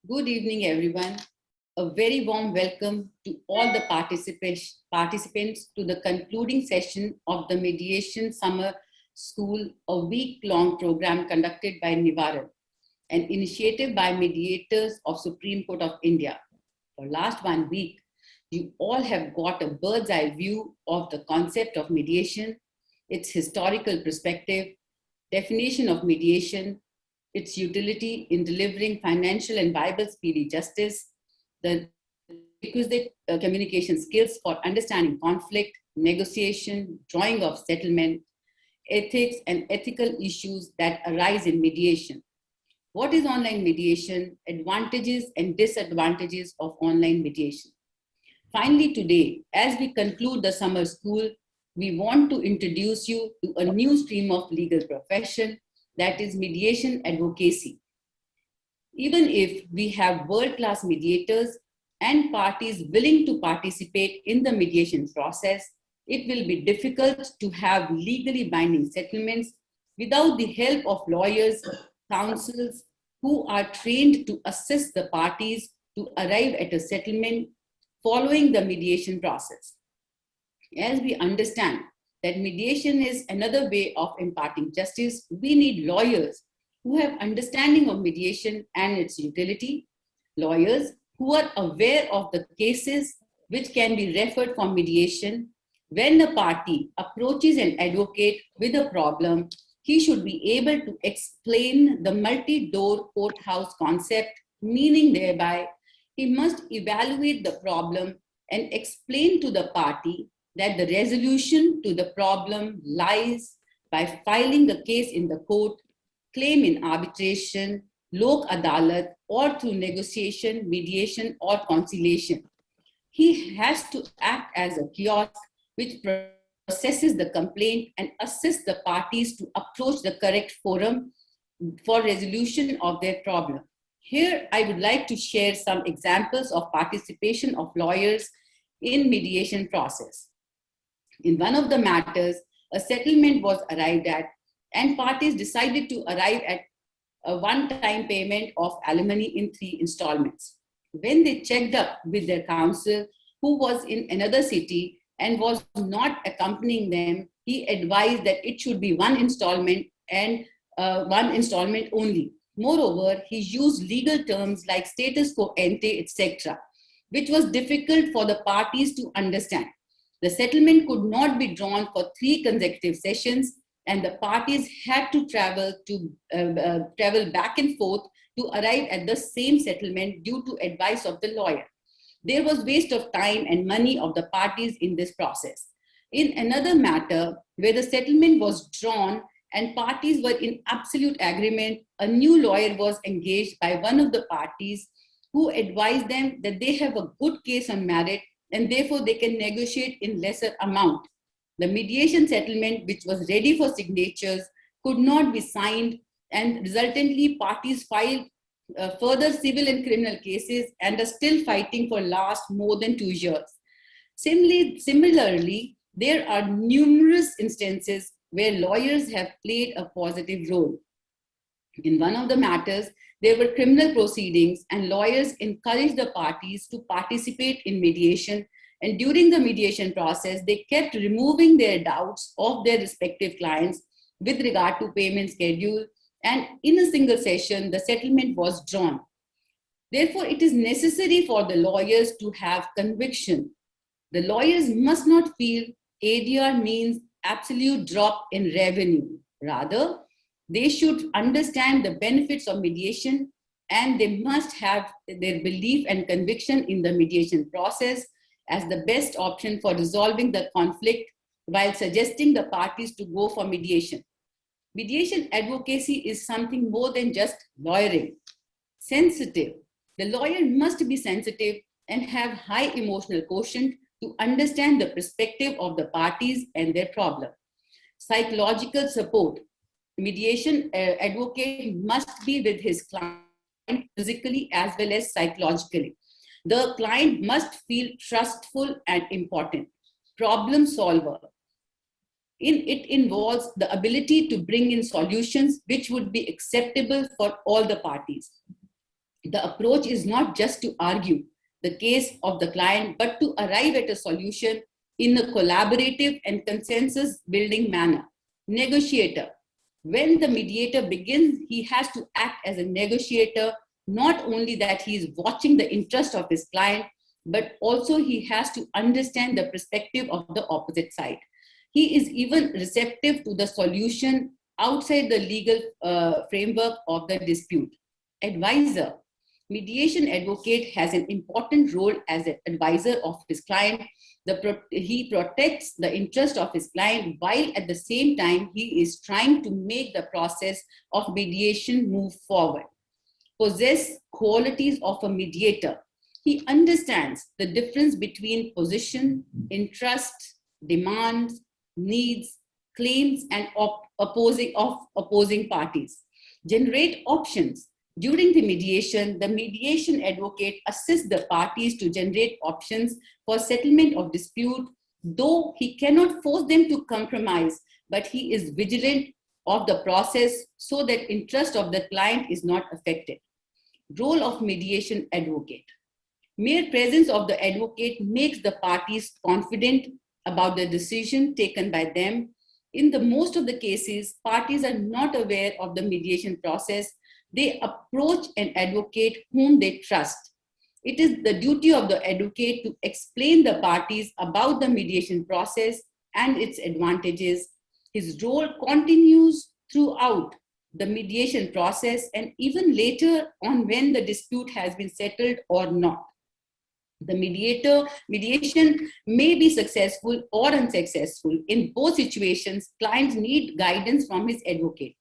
Good evening, everyone. A very warm welcome to all the participants to the concluding session of the Mediation Summer School, a week-long program conducted by Nivaran, an initiative by mediators of Supreme Court of India. For last 1 week, you all have got a bird's eye view of the concept of mediation, its historical perspective, definition of mediation, its utility in delivering financial and viable speedy justice, the requisite communication skills for understanding conflict, negotiation, drawing of settlement, ethics, and ethical issues that arise in mediation. What is online mediation? Advantages and disadvantages of online mediation. Finally, today, as we conclude the summer school, we want to introduce you to a new stream of legal profession, that is mediation advocacy. Even if we have world-class mediators and parties willing to participate in the mediation process, it will be difficult to have legally binding settlements without the help of lawyers, counsels who are trained to assist the parties to arrive at a settlement following the mediation process. As we understand that mediation is another way of imparting justice, we need lawyers who have understanding of mediation and its utility, lawyers who are aware of the cases which can be referred for mediation. When a party approaches an advocate with a problem, he should be able to explain the multi-door courthouse concept, meaning thereby he must evaluate the problem and explain to the party that the resolution to the problem lies by filing the case in the court, claim in arbitration, lok adalat, or through negotiation, mediation, or conciliation. He has to act as a kiosk which processes the complaint and assists the parties to approach the correct forum for resolution of their problem. Here, I would like to share some examples of participation of lawyers in mediation process. In one of the matters, a settlement was arrived at and parties decided to arrive at a one-time payment of alimony in 3 installments. When they checked up with their counsel, who was in another city and was not accompanying them, he advised that it should be one installment and one installment only. Moreover, he used legal terms like status quo ante, etc., which was difficult for the parties to understand. The settlement could not be drawn for 3 consecutive sessions, and the parties had to travel back and forth to arrive at the same settlement due to advice of the lawyer. There was waste of time and money of the parties in this process. In another matter, where the settlement was drawn and parties were in absolute agreement, a new lawyer was engaged by one of the parties who advised them that they have a good case on merit and therefore they can negotiate in lesser amount. The mediation settlement, which was ready for signatures, could not be signed, and resultantly parties filed further civil and criminal cases and are still fighting for last more than 2 years. Similarly, there are numerous instances where lawyers have played a positive role. In one of the matters, there were criminal proceedings and lawyers encouraged the parties to participate in mediation, and during the mediation process, they kept removing their doubts of their respective clients with regard to payment schedule, and in a single session, the settlement was drawn. Therefore, it is necessary for the lawyers to have conviction. The lawyers must not feel ADR means absolute drop in revenue. Rather, they should understand the benefits of mediation, and they must have their belief and conviction in the mediation process as the best option for resolving the conflict while suggesting the parties to go for mediation. Mediation advocacy is something more than just lawyering. Sensitive. The lawyer must be sensitive and have high emotional quotient to understand the perspective of the parties and their problem. Psychological support. Mediation advocate must be with his client physically as well as psychologically. The client must feel trustful and important. Problem solver. It involves the ability to bring in solutions which would be acceptable for all the parties. The approach is not just to argue the case of the client, but to arrive at a solution in a collaborative and consensus building manner. Negotiator. When the mediator begins, he has to act as a negotiator, not only that he is watching the interest of his client, but also he has to understand the perspective of the opposite side. He is even receptive to the solution outside the legal framework of the dispute. Advisor. Mediation advocate has an important role as an advisor of his client. He protects the interest of his client while at the same time he is trying to make the process of mediation move forward. Possess qualities of a mediator. He understands the difference between position, interest, demands, needs, claims, and opposing parties. Generate options. During the mediation advocate assists the parties to generate options for settlement of dispute, though he cannot force them to compromise, but he is vigilant of the process so that interest of the client is not affected. Role of mediation advocate. Mere presence of the advocate makes the parties confident about the decision taken by them. In the most of the cases, parties are not aware of the mediation process. They approach an advocate whom they trust. It is the duty of the advocate to explain the parties about the mediation process and its advantages. His role continues throughout the mediation process and even later on when the dispute has been settled or not. The mediation may be successful or unsuccessful. In both situations, clients need guidance from his advocate.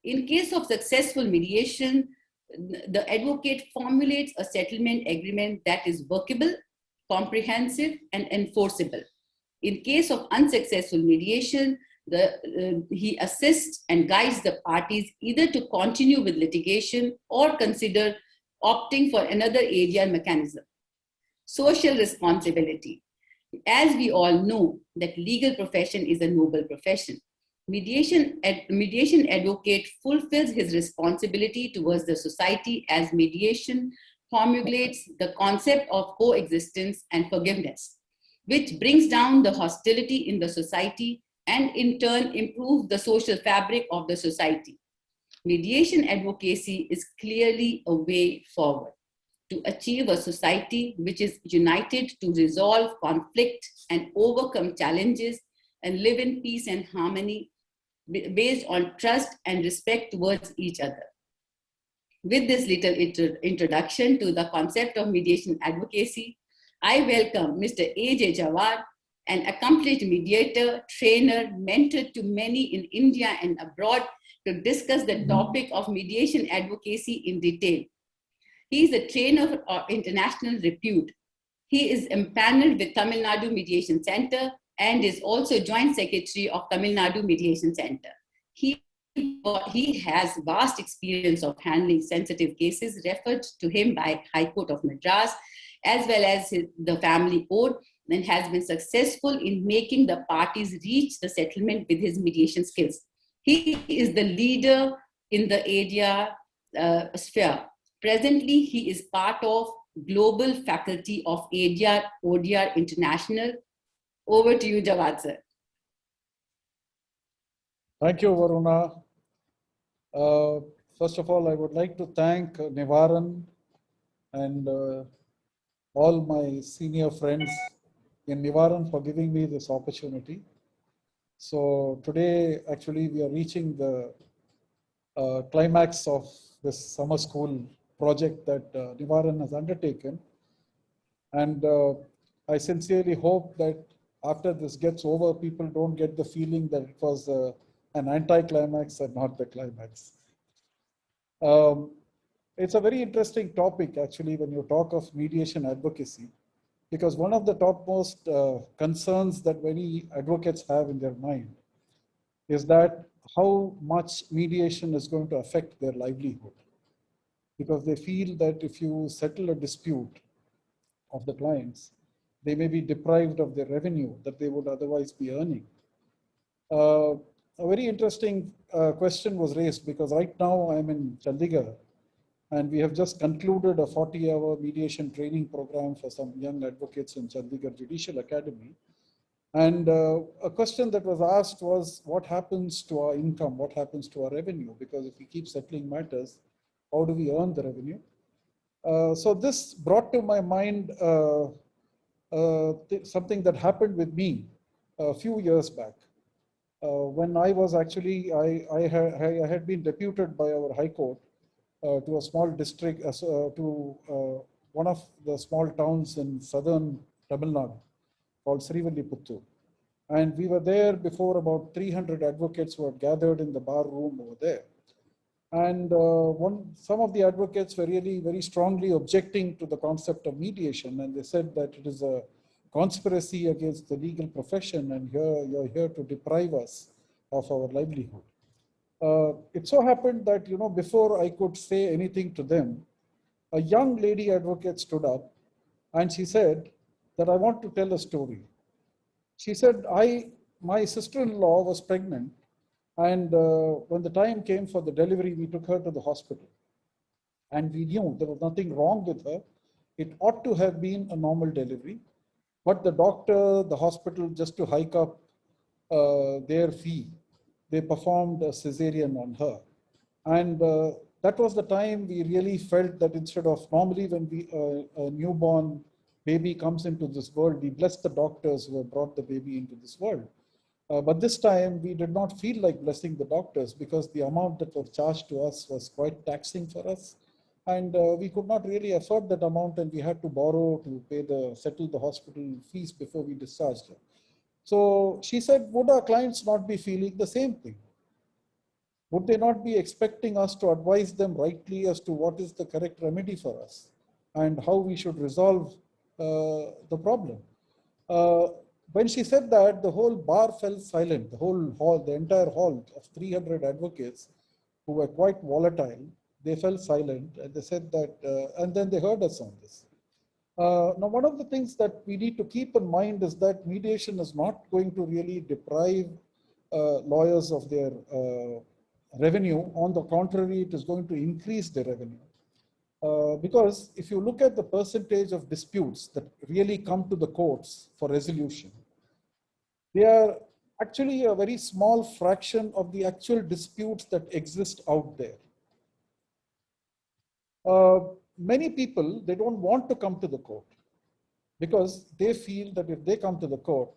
In case of successful mediation, the advocate formulates a settlement agreement that is workable, comprehensive, and enforceable. In case of unsuccessful mediation, he assists and guides the parties either to continue with litigation or consider opting for another ADR mechanism. Social responsibility. As we all know, that legal profession is a noble profession. Mediation advocate fulfills his responsibility towards the society as mediation formulates the concept of coexistence and forgiveness, which brings down the hostility in the society and in turn improves the social fabric of the society. Mediation advocacy is clearly a way forward to achieve a society which is united to resolve conflict and overcome challenges and live in peace and harmony based on trust and respect towards each other. With this little introduction to the concept of mediation advocacy, I welcome Mr. A.J. Jawad, an accomplished mediator, trainer, mentor to many in India and abroad, to discuss the topic of mediation advocacy in detail. He is a trainer of international repute. He is empaneled with Tamil Nadu Mediation Center and is also Joint Secretary of Tamil Nadu Mediation Center. He has vast experience of handling sensitive cases referred to him by High Court of Madras, as well as the family court, and has been successful in making the parties reach the settlement with his mediation skills. He is the leader in the ADR sphere. Presently, he is part of global faculty of ADR ODR International. Over to you, Jawad sir. Thank you, Varuna. First of all, I would like to thank Nivaran and all my senior friends in Nivaran for giving me this opportunity. So today, actually, we are reaching the climax of this summer school project that Nivaran has undertaken. And I sincerely hope that after this gets over, people don't get the feeling that it was an anti-climax and not the climax. It's a very interesting topic, actually, when you talk of mediation advocacy, because one of the topmost concerns that many advocates have in their mind is that how much mediation is going to affect their livelihood. Because they feel that if you settle a dispute of the clients, they may be deprived of their revenue that they would otherwise be earning. A very interesting question was raised because right now I'm in Chandigarh And we have just concluded a 40-hour mediation training program for some young advocates in Chandigarh Judicial Academy. And a question that was asked was, what happens to our income? What happens to our revenue? Because if we keep settling matters, how do we earn the revenue? So this brought to my mind something that happened with me a few years back. When I was actually, I had been deputed by our High Court to a small district, to one of the small towns in southern Tamil Nadu called Srivilliputtur. And we were there before about 300 advocates were gathered in the bar room over there. And some of the advocates were really very strongly objecting to the concept of mediation. And they said that it is a conspiracy against the legal profession, and you're here to deprive us of our livelihood. It so happened that, before I could say anything to them, a young lady advocate stood up and she said that I want to tell a story. She said, my sister-in-law was pregnant, and when the time came for the delivery, we took her to the hospital. And we knew there was nothing wrong with her. It ought to have been a normal delivery. But the doctor, the hospital, just to hike up their fee, they performed a cesarean on her. And that was the time we really felt that instead of normally when a newborn baby comes into this world, we bless the doctors who have brought the baby into this world. But this time we did not feel like blessing the doctors because the amount that was charged to us was quite taxing for us. And we could not really afford that amount, and we had to borrow to settle the hospital fees before we discharged her. So she said, would our clients not be feeling the same thing? Would they not be expecting us to advise them rightly as to what is the correct remedy for us and how we should resolve the problem? When she said that, the whole bar fell silent. The whole hall, the entire hall of 300 advocates who were quite volatile, they fell silent, and they said that, and then they heard us on this. Now, one of the things that we need to keep in mind is that mediation is not going to really deprive lawyers of their revenue. On the contrary, it is going to increase their revenue. Because if you look at the percentage of disputes that really come to the courts for resolution, they are actually a very small fraction of the actual disputes that exist out there. Many people, they don't want to come to the court because they feel that if they come to the court,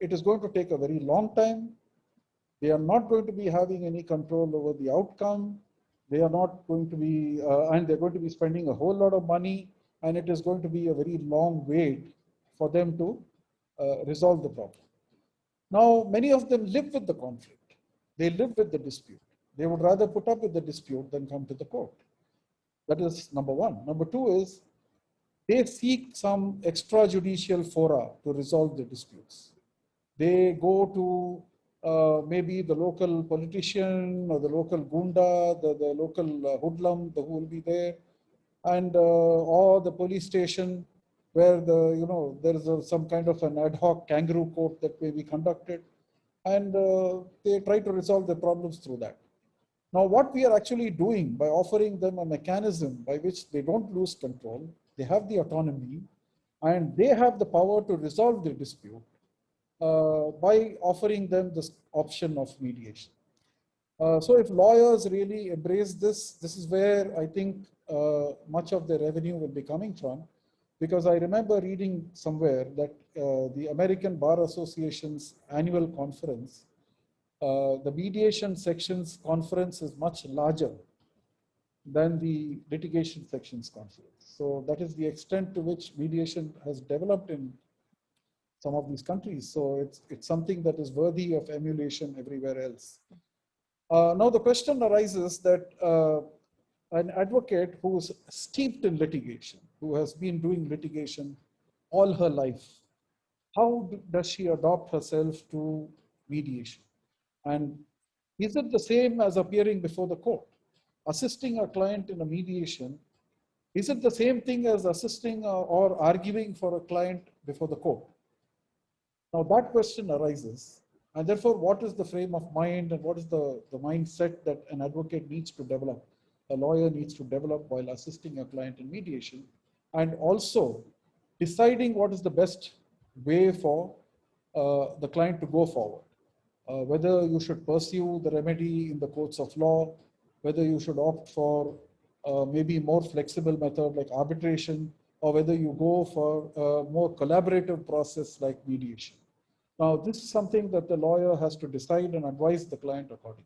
it is going to take a very long time. They are not going to be having any control over the outcome. They are not going to be, and they're going to be spending a whole lot of money, and it is going to be a very long wait for them to resolve the problem. Now, many of them live with the conflict. They live with the dispute. They would rather put up with the dispute than come to the court. That is number one. Number two is they seek some extrajudicial fora to resolve the disputes. They go to maybe the local politician or the local gunda, the local hoodlum who will be there, and or the police station where there is some kind of an ad hoc kangaroo court that may be conducted, and they try to resolve the problems through that. Now, what we are actually doing by offering them a mechanism by which they don't lose control, they have the autonomy, and they have the power to resolve their dispute by offering them this option of mediation. So if lawyers really embrace this, this is where I think much of their revenue will be coming from, because I remember reading somewhere that the American Bar Association's annual conference, the mediation sections conference is much larger than the litigation sections conference. So that is the extent to which mediation has developed in some of these countries. So it's something that is worthy of emulation everywhere else. Now the question arises that an advocate who is steeped in litigation, who has been doing litigation all her life, how does she adopt herself to mediation? And is it the same as appearing before the court? Assisting a client in a mediation, is it the same thing as assisting or arguing for a client before the court? Now that question arises, and therefore what is the frame of mind and what is the mindset that an advocate needs to develop? a lawyer needs to develop while assisting a client in mediation, and also deciding what is the best way for the client to go forward. Whether you should pursue the remedy in the courts of law, whether you should opt for maybe more flexible method like arbitration, or whether you go for a more collaborative process like mediation. Now, this is something that the lawyer has to decide and advise the client accordingly.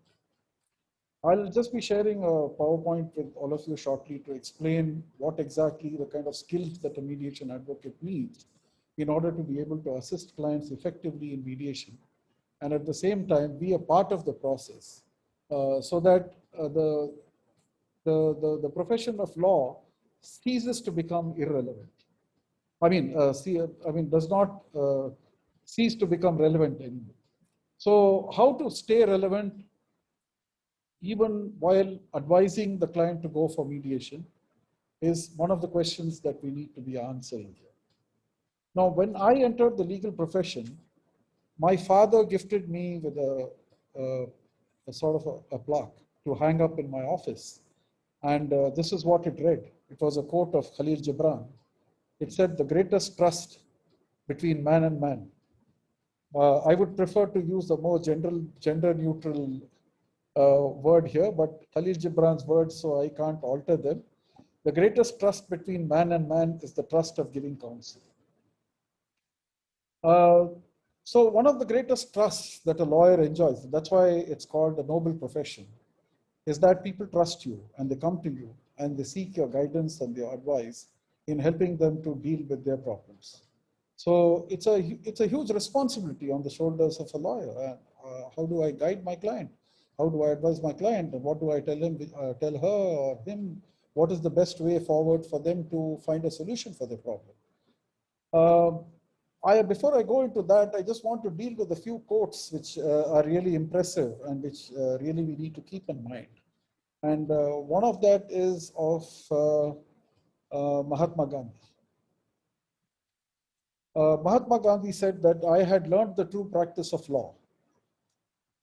I'll just be sharing a PowerPoint with all of you shortly to explain what exactly the kind of skills that a mediation advocate needs in order to be able to assist clients effectively in mediation, and at the same time be a part of the process, so that the profession of law ceases to become irrelevant. Does not cease to become relevant anymore. So how to stay relevant even while advising the client to go for mediation is one of the questions that we need to be answering here. Now, when I entered the legal profession, my father gifted me with a sort of a plaque to hang up in my office. And this is what it read. It was a quote of Khalil Gibran. It said, "The greatest trust between man and man." I would prefer to use a more gender neutral word here, but Khalil Gibran's words, so I can't alter them. The greatest trust between man and man is the trust of giving counsel. So one of the greatest trusts that a lawyer enjoys, that's why it's called a noble profession, is that people trust you and they come to you and they seek your guidance and your advice in helping them to deal with their problems. So it's a huge responsibility on the shoulders of a lawyer. How do I guide my client? How do I advise my client? And what do I tell him, tell her or him? What is the best way forward for them to find a solution for their problem? Before I go into that, I just want to deal with a few quotes which are really impressive and which really we need to keep in mind. And one of that is of Mahatma Gandhi. Mahatma Gandhi said that I had learned the true practice of law.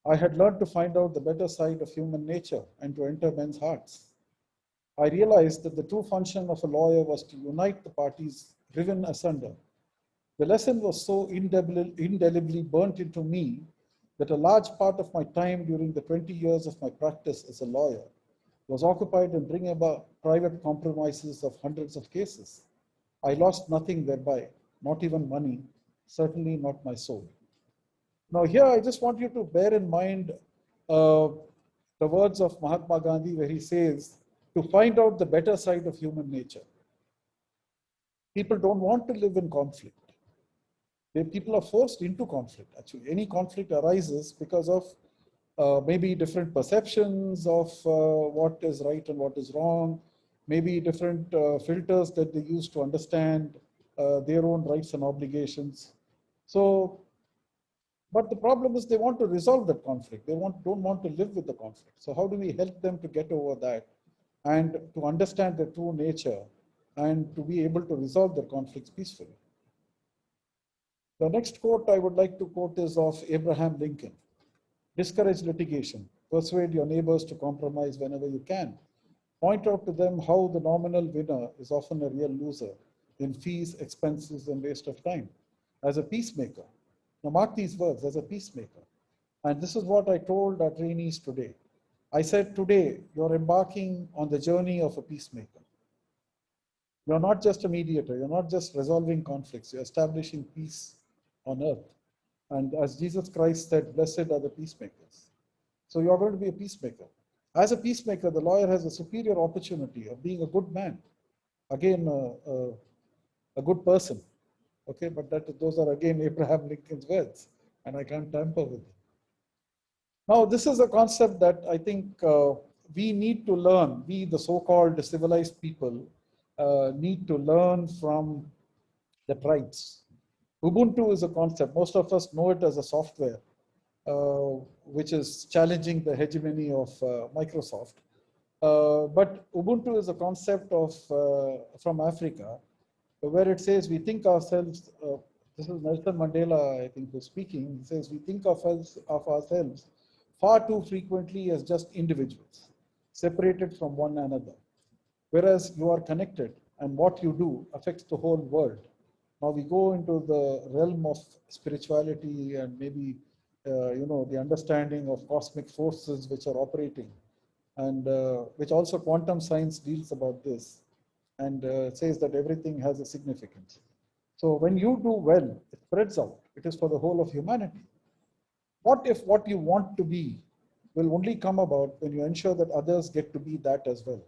I had learned to find out the better side of human nature and to enter men's hearts. I realized that the true function of a lawyer was to unite the parties riven asunder. The lesson was so indelibly burnt into me that a large part of my time during the 20 years of my practice as a lawyer was occupied in bringing about private compromises of hundreds of cases. I lost nothing thereby, not even money, certainly not my soul. Now here I just want you to bear in mind the words of Mahatma Gandhi where he says, to find out the better side of human nature. People don't want to live in conflict. People are forced into conflict, actually. Any conflict arises because of maybe different perceptions of what is right and what is wrong, maybe different filters that they use to understand their own rights and obligations. So, but the problem is they want to resolve that conflict. They don't want to live with the conflict. So how do we help them to get over that and to understand their true nature and to be able to resolve their conflicts peacefully? The next quote I would like to quote is of Abraham Lincoln. Discourage litigation. Persuade your neighbors to compromise whenever you can. Point out to them how the nominal winner is often a real loser in fees, expenses, and waste of time. As a peacemaker. Now mark these words, as a peacemaker. And this is what I told our trainees today. I said, today, you're embarking on the journey of a peacemaker. You're not just a mediator. You're not just resolving conflicts. You're establishing peace on earth. And as Jesus Christ said, blessed are the peacemakers. So you're going to be a peacemaker. As a peacemaker, the lawyer has a superior opportunity of being a good man. Again, a good person. Okay, but those are again Abraham Lincoln's words, and I can't tamper with them. Now, this is a concept that I think we need to learn. We, the so-called civilized people, need to learn from the tribes. Ubuntu is a concept. Most of us know it as a software, which is challenging the hegemony of Microsoft. But Ubuntu is a concept of from Africa, where it says we think ourselves. This is Nelson Mandela, I think, who's speaking. He says we think of ourselves far too frequently as just individuals. separated from one another. Whereas you are connected and what you do affects the whole world. Now we go into the realm of spirituality and maybe, the understanding of cosmic forces which are operating, and which also quantum science deals about this, and says that everything has a significance. So when you do well, it spreads out. It is for the whole of humanity. What if what you want to be will only come about when you ensure that others get to be that as well?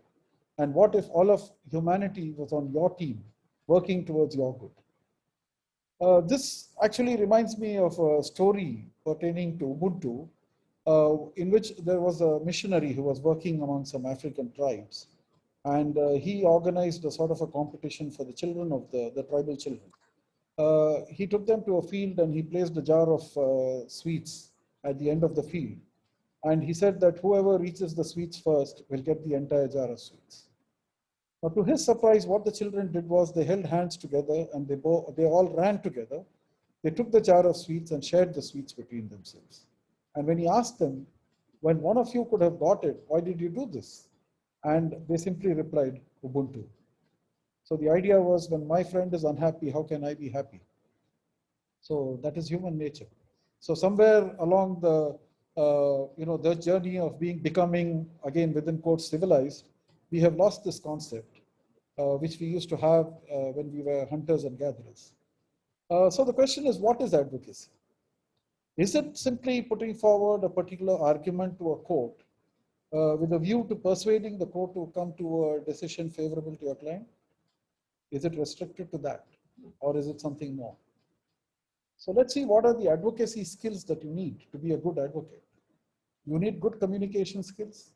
And what if all of humanity was on your team, working towards your good? This actually reminds me of a story pertaining to Ubuntu, in which there was a missionary who was working among some African tribes. And he organized a sort of a competition for the children of the tribal children. He took them to a field and he placed a jar of sweets at the end of the field. And he said that whoever reaches the sweets first will get the entire jar of sweets. Now, to his surprise, what the children did was they held hands together and they all ran together. They took the jar of sweets and shared the sweets between themselves. And when he asked them, when one of you could have got it, why did you do this? And they simply replied, Ubuntu. So the idea was, when my friend is unhappy, how can I be happy? So that is human nature. So somewhere along the journey of becoming, again within quotes, civilized, we have lost this concept, which we used to have when we were hunters and gatherers. So the question is, what is advocacy? Is it simply putting forward a particular argument to a court with a view to persuading the court to come to a decision favorable to your client? Is it restricted to that? Or is it something more? So let's see, what are the advocacy skills that you need to be a good advocate? You need good communication skills.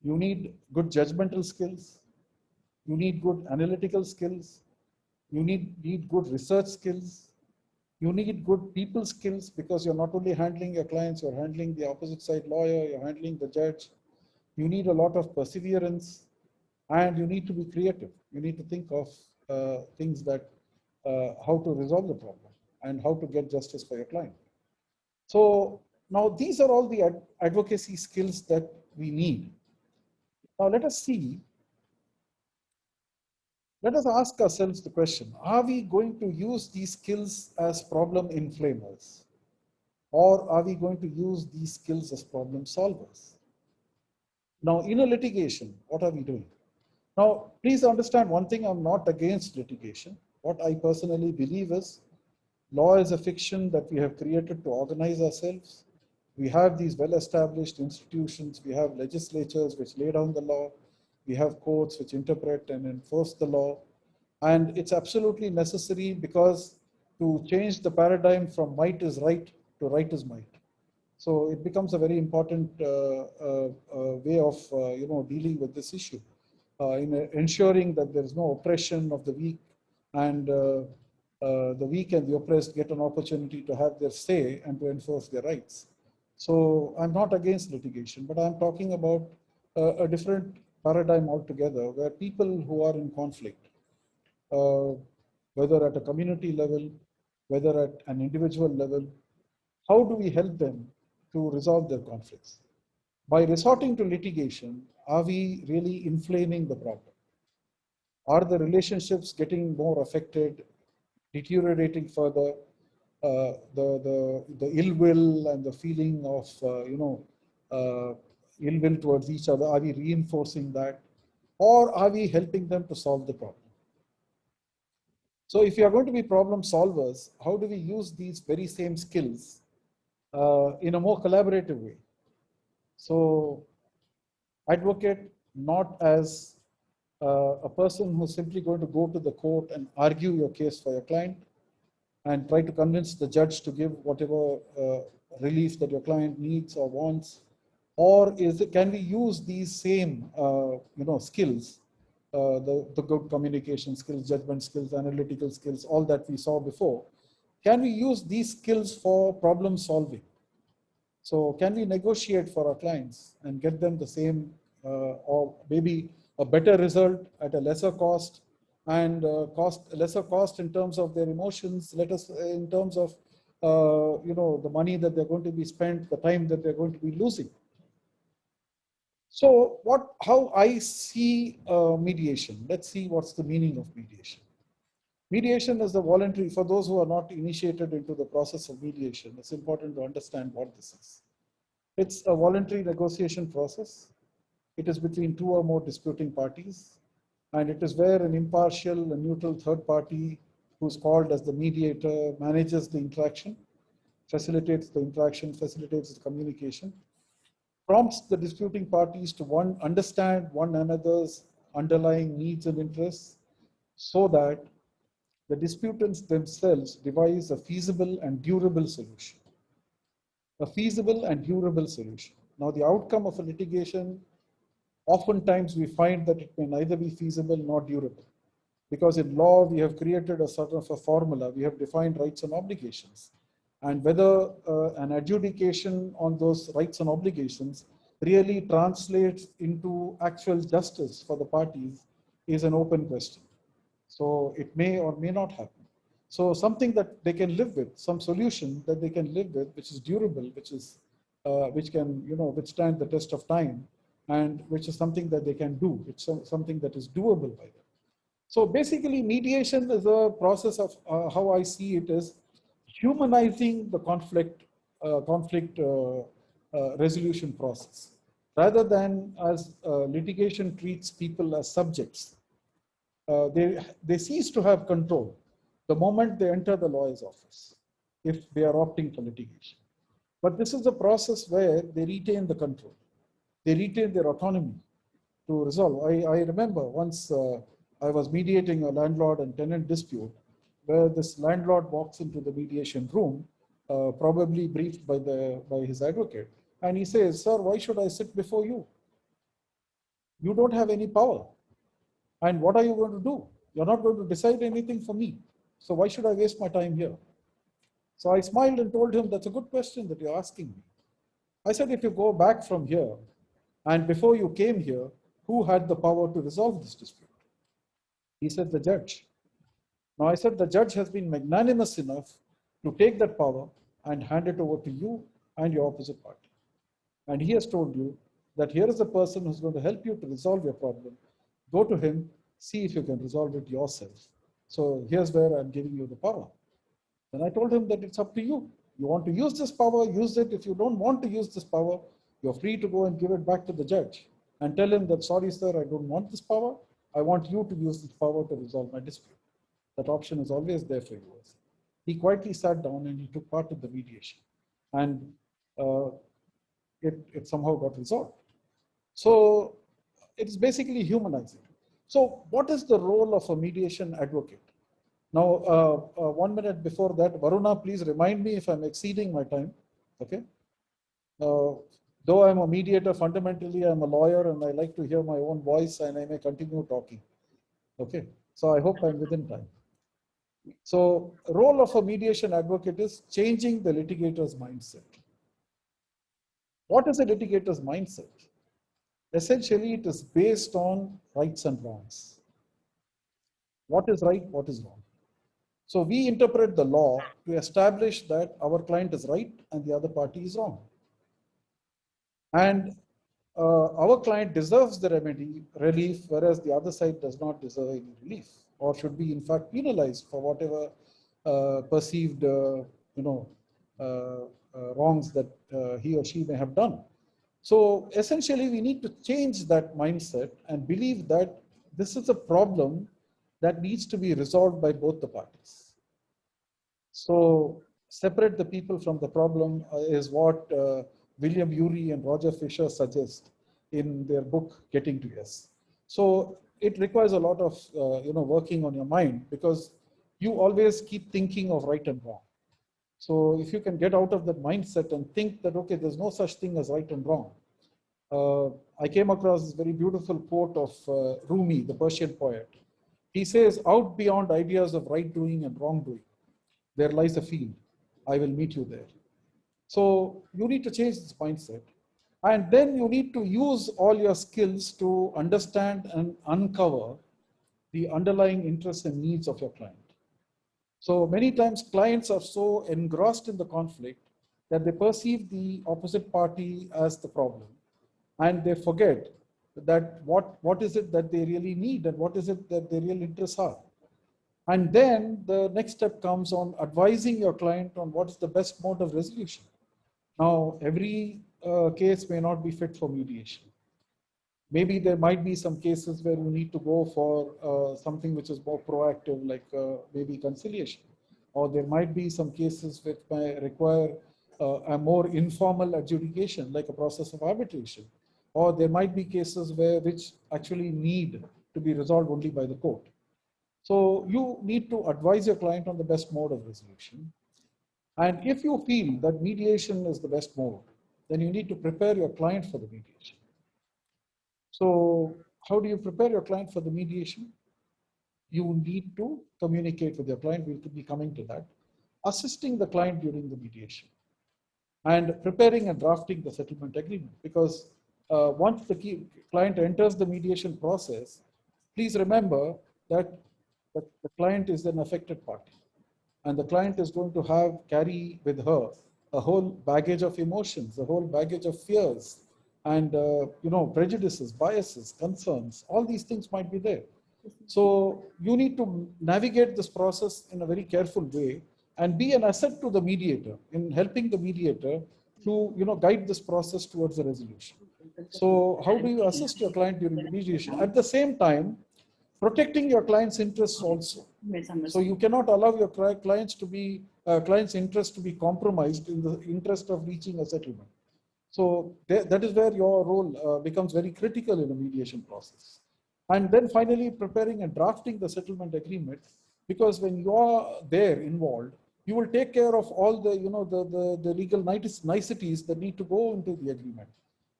You need good judgmental skills. You need good analytical skills. You need good research skills. You need good people skills, because you're not only handling your clients, you're handling the opposite side lawyer, you're handling the judge. You need a lot of perseverance, and you need to be creative. You need to think of things that, how to resolve the problem and how to get justice for your client. So now these are all the advocacy skills that we need. Now let us ask ourselves the question, are we going to use these skills as problem inflamers? Or are we going to use these skills as problem solvers? Now, in a litigation, what are we doing? Now, please understand one thing, I'm not against litigation. What I personally believe is, law is a fiction that we have created to organize ourselves. We have these well-established institutions. We have legislatures which lay down the law. We have courts which interpret and enforce the law. And it's absolutely necessary, because to change the paradigm from might is right to right is might. So it becomes a very important way of dealing with this issue, in ensuring that there is no oppression of the weak, and the weak and the oppressed get an opportunity to have their say and to enforce their rights. So I'm not against litigation, but I'm talking about a different paradigm altogether, where people who are in conflict, whether at a community level, whether at an individual level, how do we help them to resolve their conflicts? By resorting to litigation, are we really inflaming the problem? Are the relationships getting more affected, deteriorating further? The ill will and the feeling of ill will towards each other, are we reinforcing that, or are we helping them to solve the problem? So if you are going to be problem solvers, how do we use these very same skills in a more collaborative way? So advocate not as a person who's simply going to go to the court and argue your case for your client and try to convince the judge to give whatever relief that your client needs or wants, or can we use these same skills, the good communication skills, judgment skills, analytical skills, all that we saw before, can we use these skills for problem solving? So can we negotiate for our clients and get them the same or maybe a better result at a lesser cost, and lesser cost in terms of their emotions, in terms of the money that they're going to be spent, the time that they're going to be losing. So how I see mediation, let's see what's the meaning of mediation. Mediation is a voluntary, for those who are not initiated into the process of mediation, it's important to understand what this is. It's a voluntary negotiation process. It is between two or more disputing parties, and it is where an impartial and neutral third party, who's called as the mediator, manages the interaction, facilitates the interaction, facilitates the communication, prompts the disputing parties to understand one another's underlying needs and interests, so that the disputants themselves devise a feasible and durable solution. A feasible and durable solution. Now, the outcome of a litigation, oftentimes we find that it may neither be feasible nor durable. Because in law, we have created a sort of a formula, we have defined rights and obligations. And whether an adjudication on those rights and obligations really translates into actual justice for the parties is an open question. So it may or may not happen. So something that they can live with, some solution that they can live with, which is durable, which can withstand the test of time, and which is something that they can do. It's something that is doable by them. So basically, mediation is a process of how I see it is humanizing the conflict resolution process, rather than as litigation treats people as subjects. They cease to have control the moment they enter the lawyer's office, if they are opting for litigation. But this is a process where they retain the control. They retain their autonomy to resolve. I remember once I was mediating a landlord and tenant dispute, where this landlord walks into the mediation room, probably briefed by his advocate, and he says, "Sir, why should I sit before you? You don't have any power. And what are you going to do? You're not going to decide anything for me. So why should I waste my time here?" So I smiled and told him, "That's a good question that you're asking me." I said, "If you go back from here, and before you came here, who had the power to resolve this dispute?" He said, "The judge." Now I said, "The judge has been magnanimous enough to take that power and hand it over to you and your opposite party. And he has told you that here is a person who's going to help you to resolve your problem. Go to him, see if you can resolve it yourself. So here's where I'm giving you the power." And I told him that it's up to you. You want to use this power, use it. If you don't want to use this power, you're free to go and give it back to the judge and tell him that, "Sorry, sir, I don't want this power. I want you to use this power to resolve my dispute." That option is always there for you. He quietly sat down and he took part in the mediation. And it somehow got resolved. So it's basically humanizing. So what is the role of a mediation advocate? Now, 1 minute before that, Varuna, please remind me if I'm exceeding my time. Okay. Though I'm a mediator, fundamentally I'm a lawyer and I like to hear my own voice and I may continue talking. Okay. So I hope I'm within time. So role of a mediation advocate is changing the litigator's mindset. What is a litigator's mindset? Essentially, it is based on rights and wrongs. What is right, what is wrong? So we interpret the law to establish that our client is right and the other party is wrong. And our client deserves the relief, whereas the other side does not deserve any relief, or should be in fact penalized for whatever perceived wrongs that he or she may have done. So essentially, we need to change that mindset and believe that this is a problem that needs to be resolved by both the parties. So separate the people from the problem is what William Ury and Roger Fisher suggest in their book, Getting to Yes. So it requires a lot of working on your mind, because you always keep thinking of right and wrong. So if you can get out of that mindset and think that, okay, there's no such thing as right and wrong. I came across this very beautiful quote of Rumi, the Persian poet. He says, "Out beyond ideas of right doing and wrongdoing, there lies a field. I will meet you there." So you need to change this mindset. And then you need to use all your skills to understand and uncover the underlying interests and needs of your client. So many times clients are so engrossed in the conflict that they perceive the opposite party as the problem. and they forget that what is it that they really need and what is it that their real interests are. And then the next step comes on advising your client on what is the best mode of resolution. Now, every case may not be fit for mediation. Maybe there might be some cases where you need to go for something which is more proactive, like maybe conciliation. Or there might be some cases which may require a more informal adjudication, like a process of arbitration. Or there might be cases which actually need to be resolved only by the court. So you need to advise your client on the best mode of resolution. And if you feel that mediation is the best mode, then you need to prepare your client for the mediation. So how do you prepare your client for the mediation? You need to communicate with your client. We'll be coming to that. Assisting the client during the mediation and preparing and drafting the settlement agreement. Because once the client enters the mediation process, please remember that the client is an affected party. And the client is going to carry with her a whole baggage of emotions, a whole baggage of fears, and prejudices, biases, concerns. All these things might be there. So you need to navigate this process in a very careful way and be an asset to the mediator in helping the mediator to guide this process towards a resolution. So how do you assist your client during the mediation? At the same time, protecting your client's interests also. So you cannot allow your client's interest to be compromised in the interest of reaching a settlement. So that is where your role becomes very critical in a mediation process. And then finally, preparing and drafting the settlement agreement, because when you are there involved, you will take care of all the legal niceties that need to go into the agreement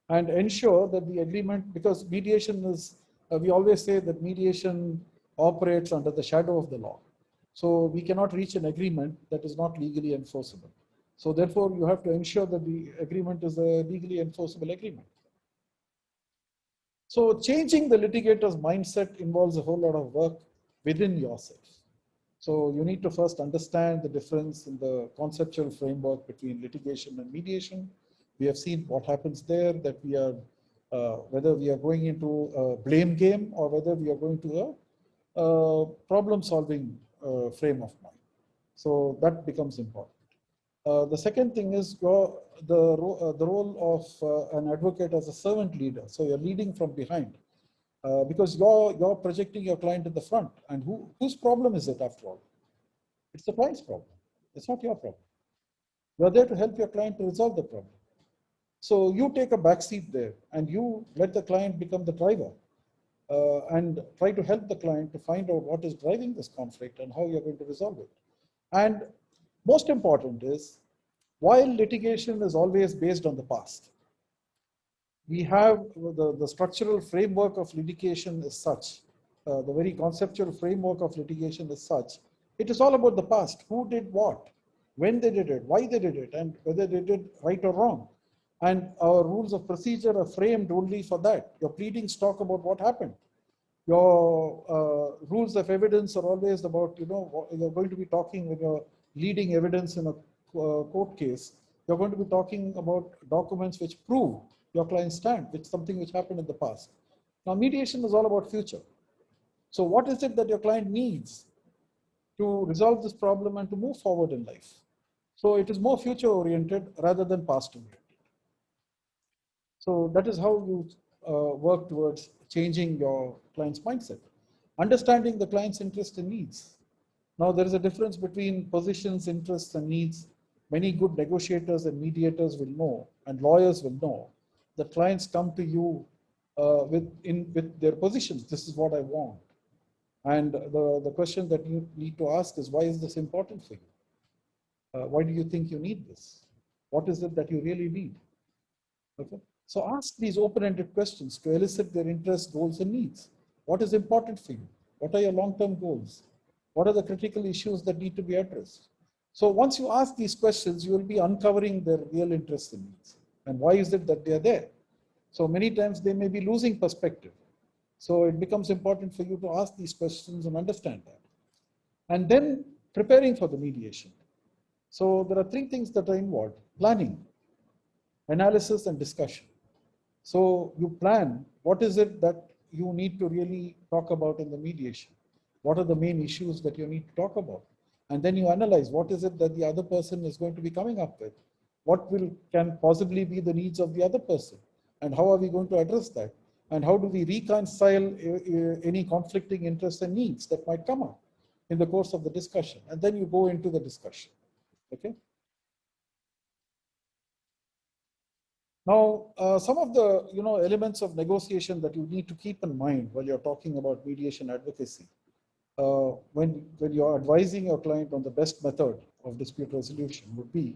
and ensure that the agreement, because mediation is, we always say that mediation operates under the shadow of the law. So we cannot reach an agreement that is not legally enforceable. So therefore, you have to ensure that the agreement is a legally enforceable agreement. So changing the litigator's mindset involves a whole lot of work within yourself. So you need to first understand the difference in the conceptual framework between litigation and mediation. We have seen what happens there, that we are, whether we are going into a blame game or whether we are going to a problem-solving frame of mind. So that becomes important. The second thing is the role of an advocate as a servant leader. So you're leading from behind because you're projecting your client in the front. And whose problem is it after all? It's the client's problem. It's not your problem. You're there to help your client to resolve the problem. So you take a backseat there and you let the client become the driver and try to help the client to find out what is driving this conflict and how you're going to resolve it. And most important is, while litigation is always based on the past, we have the structural framework of litigation is such, the very conceptual framework of litigation is such, it is all about the past. Who did what, when they did it, why they did it, and whether they did right or wrong. And our rules of procedure are framed only for that. Your pleadings talk about what happened. Your rules of evidence are always about, you're going to be talking with your leading evidence in a court case. You're going to be talking about documents which prove your client's stand, which is something which happened in the past. Now, mediation is all about future. So what is it that your client needs to resolve this problem and to move forward in life? So it is more future oriented rather than past oriented. So that is how you work towards changing your client's mindset. Understanding the client's interests and needs. Now there is a difference between positions, interests, and needs. Many good negotiators and mediators will know, and lawyers will know, that clients come to you with their positions. This is what I want. And the question that you need to ask is, why is this important for you? Why do you think you need this? What is it that you really need? Okay. So ask these open-ended questions to elicit their interests, goals, and needs. What is important for you? What are your long-term goals? What are the critical issues that need to be addressed? So once you ask these questions, you will be uncovering their real interests and needs. And why is it that they are there? So many times they may be losing perspective. So it becomes important for you to ask these questions and understand that. And then preparing for the mediation. So there are three things that are involved: planning, analysis, and discussion. So you plan what is it that you need to really talk about in the mediation. What are the main issues that you need to talk about? And then you analyze what is it that the other person is going to be coming up with. What can possibly be the needs of the other person? And how are we going to address that? And how do we reconcile any conflicting interests and needs that might come up in the course of the discussion? And then you go into the discussion. Okay. Now, some of the elements of negotiation that you need to keep in mind while you're talking about mediation advocacy, when you're advising your client on the best method of dispute resolution would be,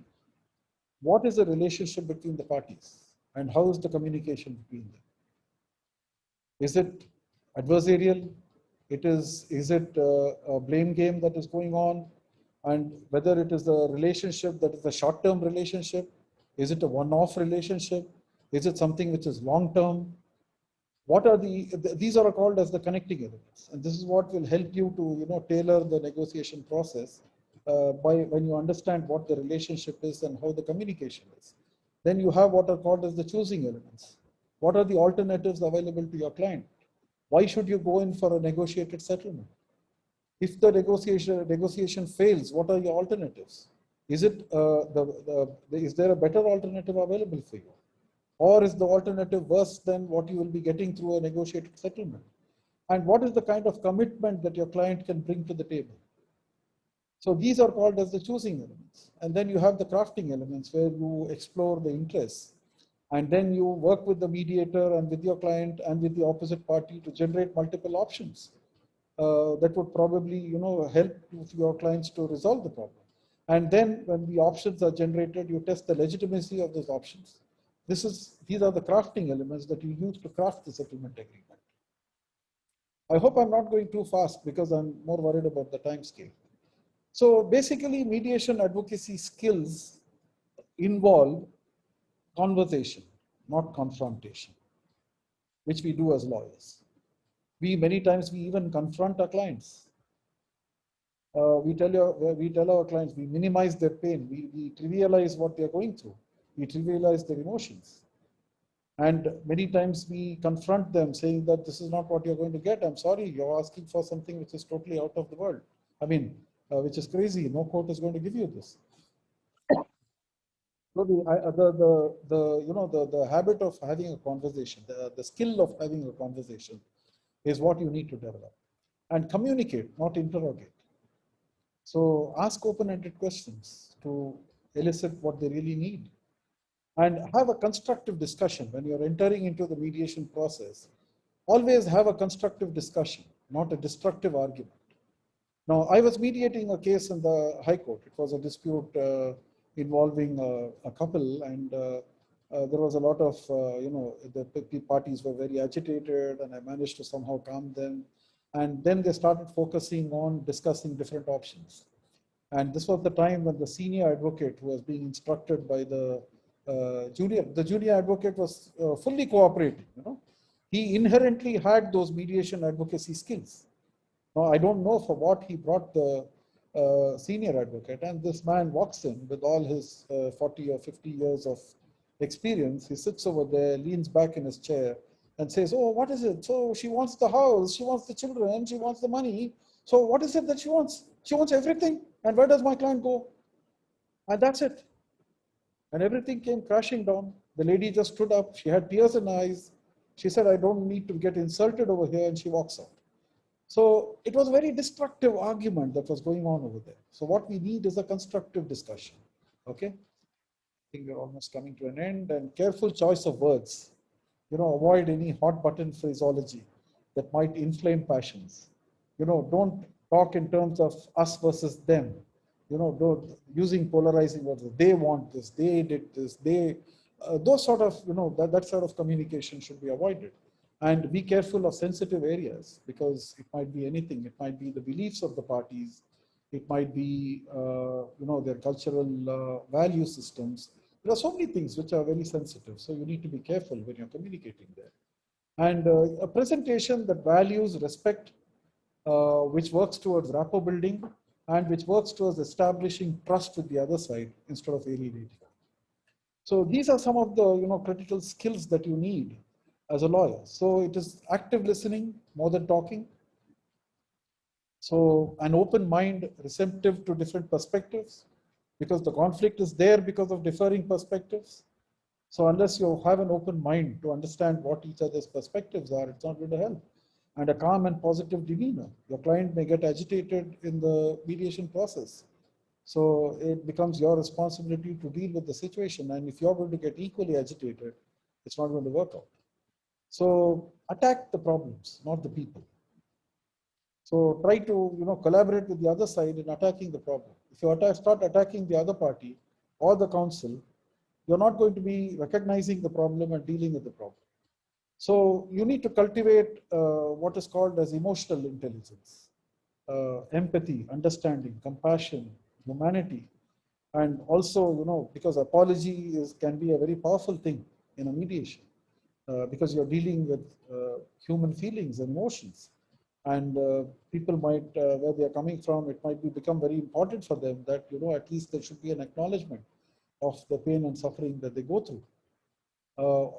what is the relationship between the parties and how is the communication between them? Is it adversarial? Is it a blame game that is going on? And whether it is a relationship that is a short-term relationship, is it a one-off relationship? Is it something which is long-term? What are these are called as the connecting elements. And this is what will help you to, tailor the negotiation process when you understand what the relationship is and how the communication is. Then you have what are called as the choosing elements. What are the alternatives available to your client? Why should you go in for a negotiated settlement? If the negotiation fails, what are your alternatives? Is there a better alternative available for you? Or is the alternative worse than what you will be getting through a negotiated settlement? And what is the kind of commitment that your client can bring to the table? So these are called as the choosing elements. And then you have the crafting elements where you explore the interests. And then you work with the mediator and with your client and with the opposite party to generate multiple options that would probably help your clients to resolve the problem. And then when the options are generated, you test the legitimacy of those options. These are the crafting elements that you use to craft the settlement agreement. I hope I'm not going too fast because I'm more worried about the time scale. So basically, mediation advocacy skills involve conversation, not confrontation, which we do as lawyers. Many times we even confront our clients. We tell our clients, we minimize their pain, we trivialize what they're going through, we trivialize their emotions. And many times we confront them saying that this is not what you're going to get. I'm sorry, you're asking for something which is totally out of the world. I mean, which is crazy. No court is going to give you this. So the habit of having a conversation, the skill of having a conversation is what you need to develop. And communicate, not interrogate. So ask open-ended questions to elicit what they really need. And have a constructive discussion when you're entering into the mediation process. Always have a constructive discussion, not a destructive argument. Now, I was mediating a case in the High Court. It was a dispute involving a couple, and there was a lot of, the parties were very agitated, and I managed to somehow calm them. And then they started focusing on discussing different options. And this was the time when the senior advocate who was being instructed by the junior advocate was fully cooperating. He inherently had those mediation advocacy skills. Now, I don't know for what he brought the senior advocate, and this man walks in with all his 40 or 50 years of experience. He sits over there, leans back in his chair, and says, "Oh, what is it? So she wants the house, she wants the children, she wants the money. So what is it that she wants? She wants everything. And where does my client go?" And that's it. And everything came crashing down. The lady just stood up. She had tears in her eyes. She said, "I don't need to get insulted over here," and she walks out. So it was a very destructive argument that was going on over there. So what we need is a constructive discussion. Okay? I think we're almost coming to an end. And careful choice of words. Avoid any hot button phraseology that might inflame passions. Don't talk in terms of us versus them. Don't using polarizing words. They want this, they did this, those sort of, that sort of communication should be avoided. And be careful of sensitive areas because it might be anything. It might be the beliefs of the parties. It might be, their cultural value systems. There are so many things which are very sensitive. So you need to be careful when you're communicating there. And a presentation that values respect, which works towards rapport building and which works towards establishing trust with the other side instead of alienating. So these are some of the critical skills that you need as a lawyer. So it is active listening more than talking. So an open mind, receptive to different perspectives, because the conflict is there because of differing perspectives. So unless you have an open mind to understand what each other's perspectives are, it's not going to help. And a calm and positive demeanor. Your client may get agitated in the mediation process. So it becomes your responsibility to deal with the situation. And if you're going to get equally agitated, it's not going to work out. So attack the problems, not the people. So try to collaborate with the other side in attacking the problem. If you start attacking the other party or the council, you're not going to be recognizing the problem and dealing with the problem. So you need to cultivate what is called as emotional intelligence, empathy, understanding, compassion, humanity, and also because apology can be a very powerful thing in a mediation, because you're dealing with human feelings and emotions. And people might, where they're coming from, it might become very important for them that, at least there should be an acknowledgement of the pain and suffering that they go through.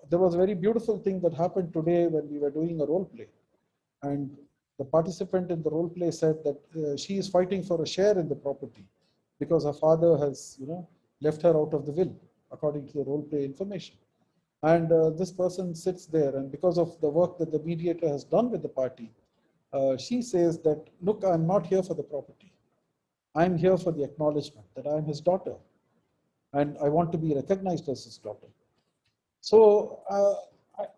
There was a very beautiful thing that happened today when we were doing a role play. And the participant in the role play said that she is fighting for a share in the property because her father has, left her out of the will, according to the role play information. And this person sits there, and because of the work that the mediator has done with the party, she says that, look, I'm not here for the property. I'm here for the acknowledgement that I'm his daughter, and I want to be recognized as his daughter. So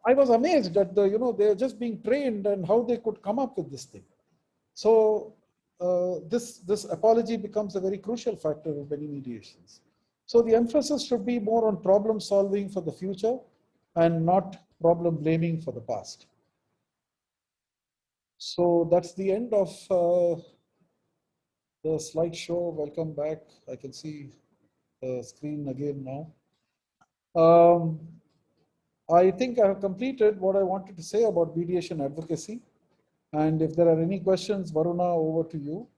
I was amazed that they're just being trained and how they could come up with this thing. So this apology becomes a very crucial factor in many mediations. So the emphasis should be more on problem solving for the future and not problem blaming for the past. So that's the end of the slideshow. Welcome back. I can see the screen again now. I think I have completed what I wanted to say about mediation advocacy. And if there are any questions, Varuna, over to you.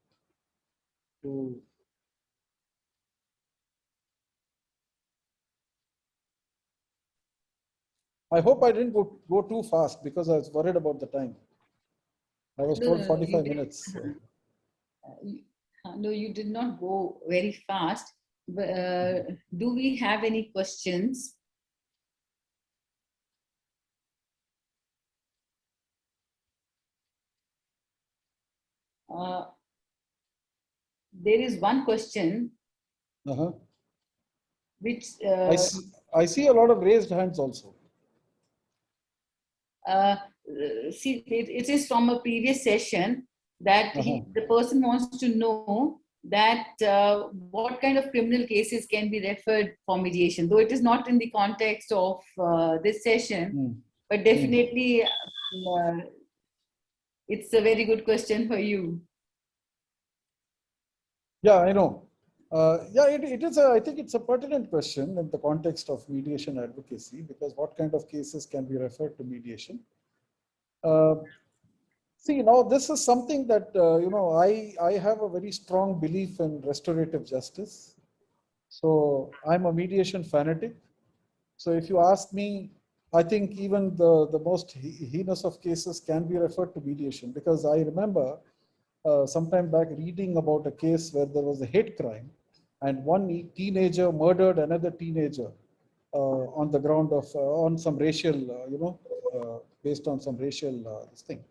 I hope I didn't go too fast because I was worried about the time. I was told 45 minutes. No, you did not go very fast. But, do we have any questions? There is one question which I see a lot of raised hands also. See, it is from a previous session that the person wants to know that what kind of criminal cases can be referred for mediation, though it is not in the context of this session, but definitely it's a very good question for you. Yeah, I know. Yeah, it is. I think it's a pertinent question in the context of mediation advocacy, because what kind of cases can be referred to mediation? See, now this is something that I have a very strong belief in restorative justice. So I'm a mediation fanatic. So if you ask me, I think even the most heinous of cases can be referred to mediation, because I remember sometime back reading about a case where there was a hate crime and one teenager murdered another teenager on the ground of on some racial, based on some racial this thing.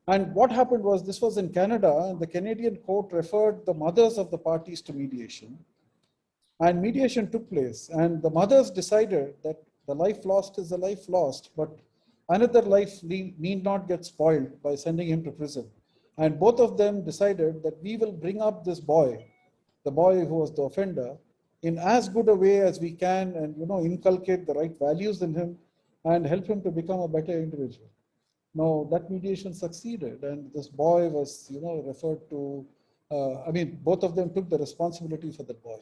And what happened was, this was in Canada, and the Canadian court referred the mothers of the parties to mediation, and mediation took place, and the mothers decided that the life lost is a life lost, but another life need not get spoiled by sending him to prison. And both of them decided that we will bring up this boy, the boy who was the offender, in as good a way as we can, and inculcate the right values in him and help him to become a better individual. Now that mediation succeeded, and this boy was referred to, I mean, both of them took the responsibility for that boy.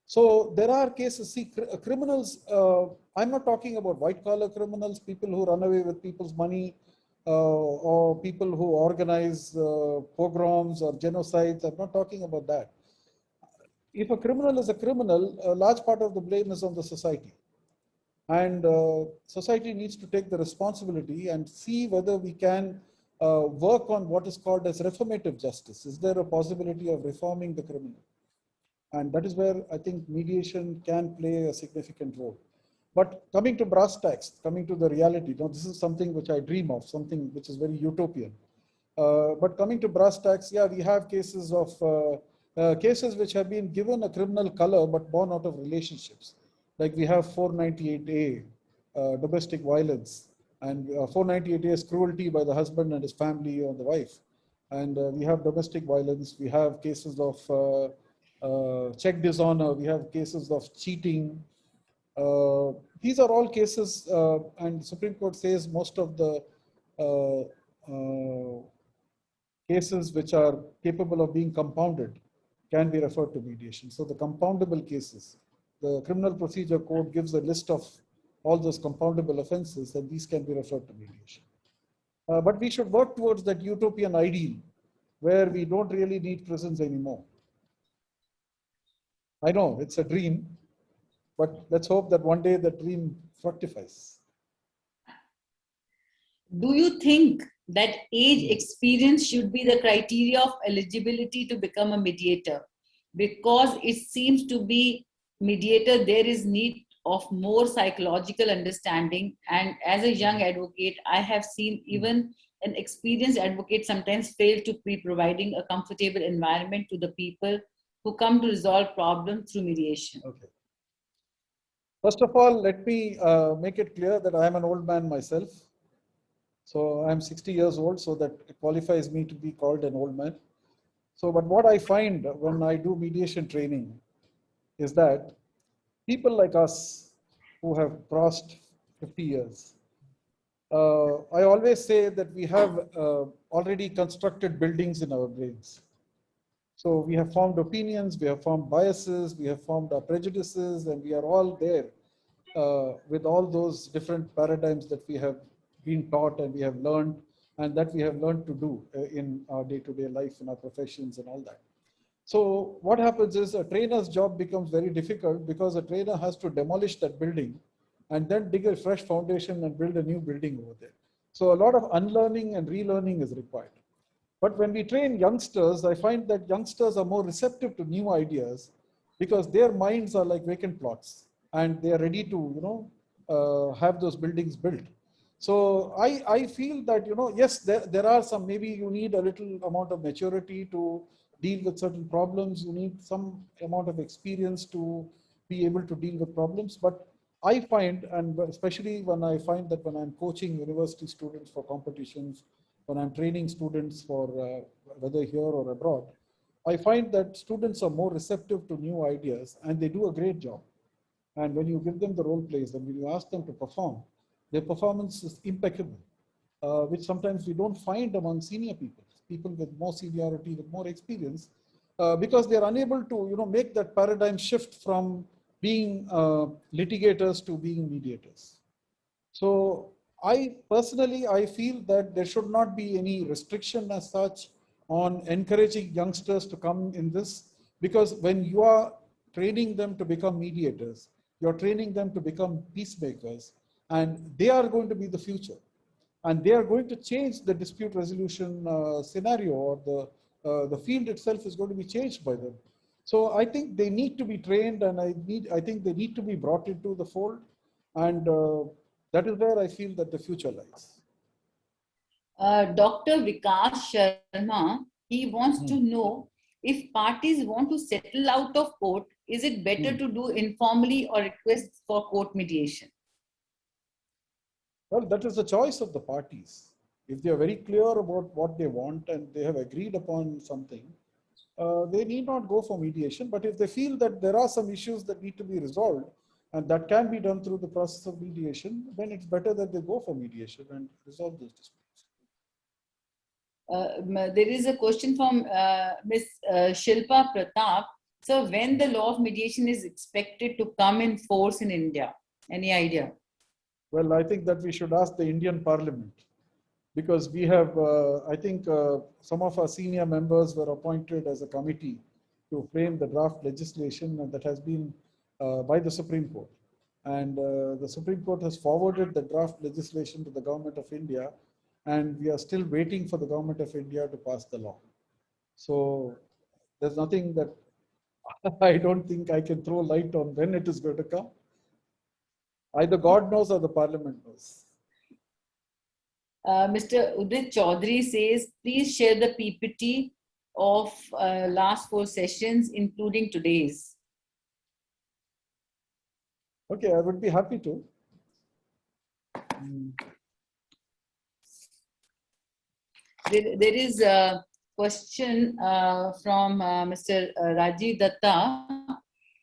So there are cases, see, criminals, I'm not talking about white collar criminals, people who run away with people's money, or people who organize pogroms or genocides. I'm not talking about that. If a criminal is a criminal, a large part of the blame is on the society. And society needs to take the responsibility and see whether we can work on what is called as reformative justice. Is there a possibility of reforming the criminal? And that is where I think mediation can play a significant role. But coming to brass tacks, coming to the reality, now this is something which I dream of, something which is very utopian. But coming to brass tacks, yeah, we have cases of cases which have been given a criminal color but born out of relationships. Like we have 498A, domestic violence, and 498A is cruelty by the husband and his family on the wife. And we have domestic violence, we have cases of check dishonor, we have cases of cheating. These are all cases, and the Supreme Court says most of the uh, cases which are capable of being compounded can be referred to mediation. So the compoundable cases, the Criminal Procedure Code gives a list of all those compoundable offenses, and these can be referred to mediation. But we should work towards that utopian ideal where we don't really need prisons anymore. I know it's a dream, but let's hope that one day the dream fructifies. Do you think that age experience should be the criteria of eligibility to become a mediator? Because it seems to be mediator, there is need of more psychological understanding. And as a young advocate, I have seen even an experienced advocate sometimes fail to be providing a comfortable environment to the people who come to resolve problems through mediation. Okay. First of all, let me make it clear that I am an old man myself. So I'm 60 years old, so that qualifies me to be called an old man. So, but what I find when I do mediation training is that people like us who have crossed 50 years, I always say that we have already constructed buildings in our brains. So we have formed opinions, we have formed biases, we have formed our prejudices, and we are all there with all those different paradigms that we have been taught and we have learned, and that we have learned to do in our day-to-day life, in our professions and all that. So what happens is a trainer's job becomes very difficult because a trainer has to demolish that building and then dig a fresh foundation and build a new building over there. So a lot of unlearning and relearning is required. But when we train youngsters, I find that youngsters are more receptive to new ideas because their minds are like vacant plots and they are ready to, have those buildings built. So I feel that, yes, there are some, maybe you need a little amount of maturity to deal with certain problems. You need some amount of experience to be able to deal with problems. But I find, and especially when I find that when I'm coaching university students for competitions, when I'm training students for whether here or abroad, I find that students are more receptive to new ideas and they do a great job. And when you give them the role plays and when you ask them to perform, their performance is impeccable, which sometimes we don't find among senior people, people with more seniority, with more experience, because they're unable to, make that paradigm shift from being litigators to being mediators. So I personally, I feel that there should not be any restriction as such on encouraging youngsters to come in this, because when you are training them to become mediators, you're training them to become peacemakers, and they are going to be the future. And they are going to change the dispute resolution scenario, or the field itself is going to be changed by them. So I think they need to be trained, and I think they need to be brought into the fold. And that is where I feel that the future lies. Dr. Vikas Sharma, he wants to know if parties want to settle out of court, is it better to do informally or request for court mediation? Well, that is the choice of the parties. If they are very clear about what they want and they have agreed upon something, they need not go for mediation. But if they feel that there are some issues that need to be resolved and that can be done through the process of mediation, then it's better that they go for mediation and resolve those disputes. There is a question from Ms. Shilpa Pratap. So when the law of mediation is expected to come in force in India? Any idea? Well, I think that we should ask the Indian Parliament, because we have, I think some of our senior members were appointed as a committee to frame the draft legislation, and that has been by the Supreme Court. And the Supreme Court has forwarded the draft legislation to the Government of India, and we are still waiting for the Government of India to pass the law. So there's nothing that I don't think I can throw light on when it is going to come. Either God knows or the Parliament knows. Mr. Udit Chaudhary says, please share the PPT of last 4 sessions, including today's. Okay, I would be happy to. There is a question from Mr. Rajiv Datta.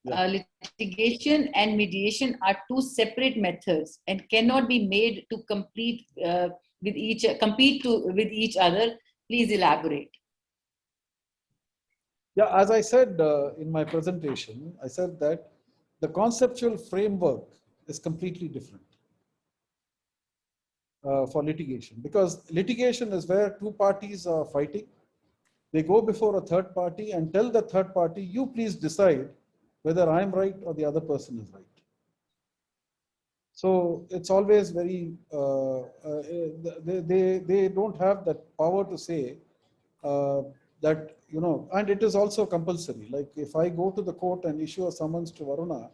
Litigation and mediation are two separate methods and cannot be made to compete with each other. Please elaborate. Yeah, as I said in my presentation, I said that the conceptual framework is completely different for litigation, because litigation is where two parties are fighting. They go before a third party and tell the third party, you please decide whether I'm right or the other person is right. So it's always very, they don't have that power to say that, you know, and it is also compulsory. Like if I go to the court and issue a summons to Varuna,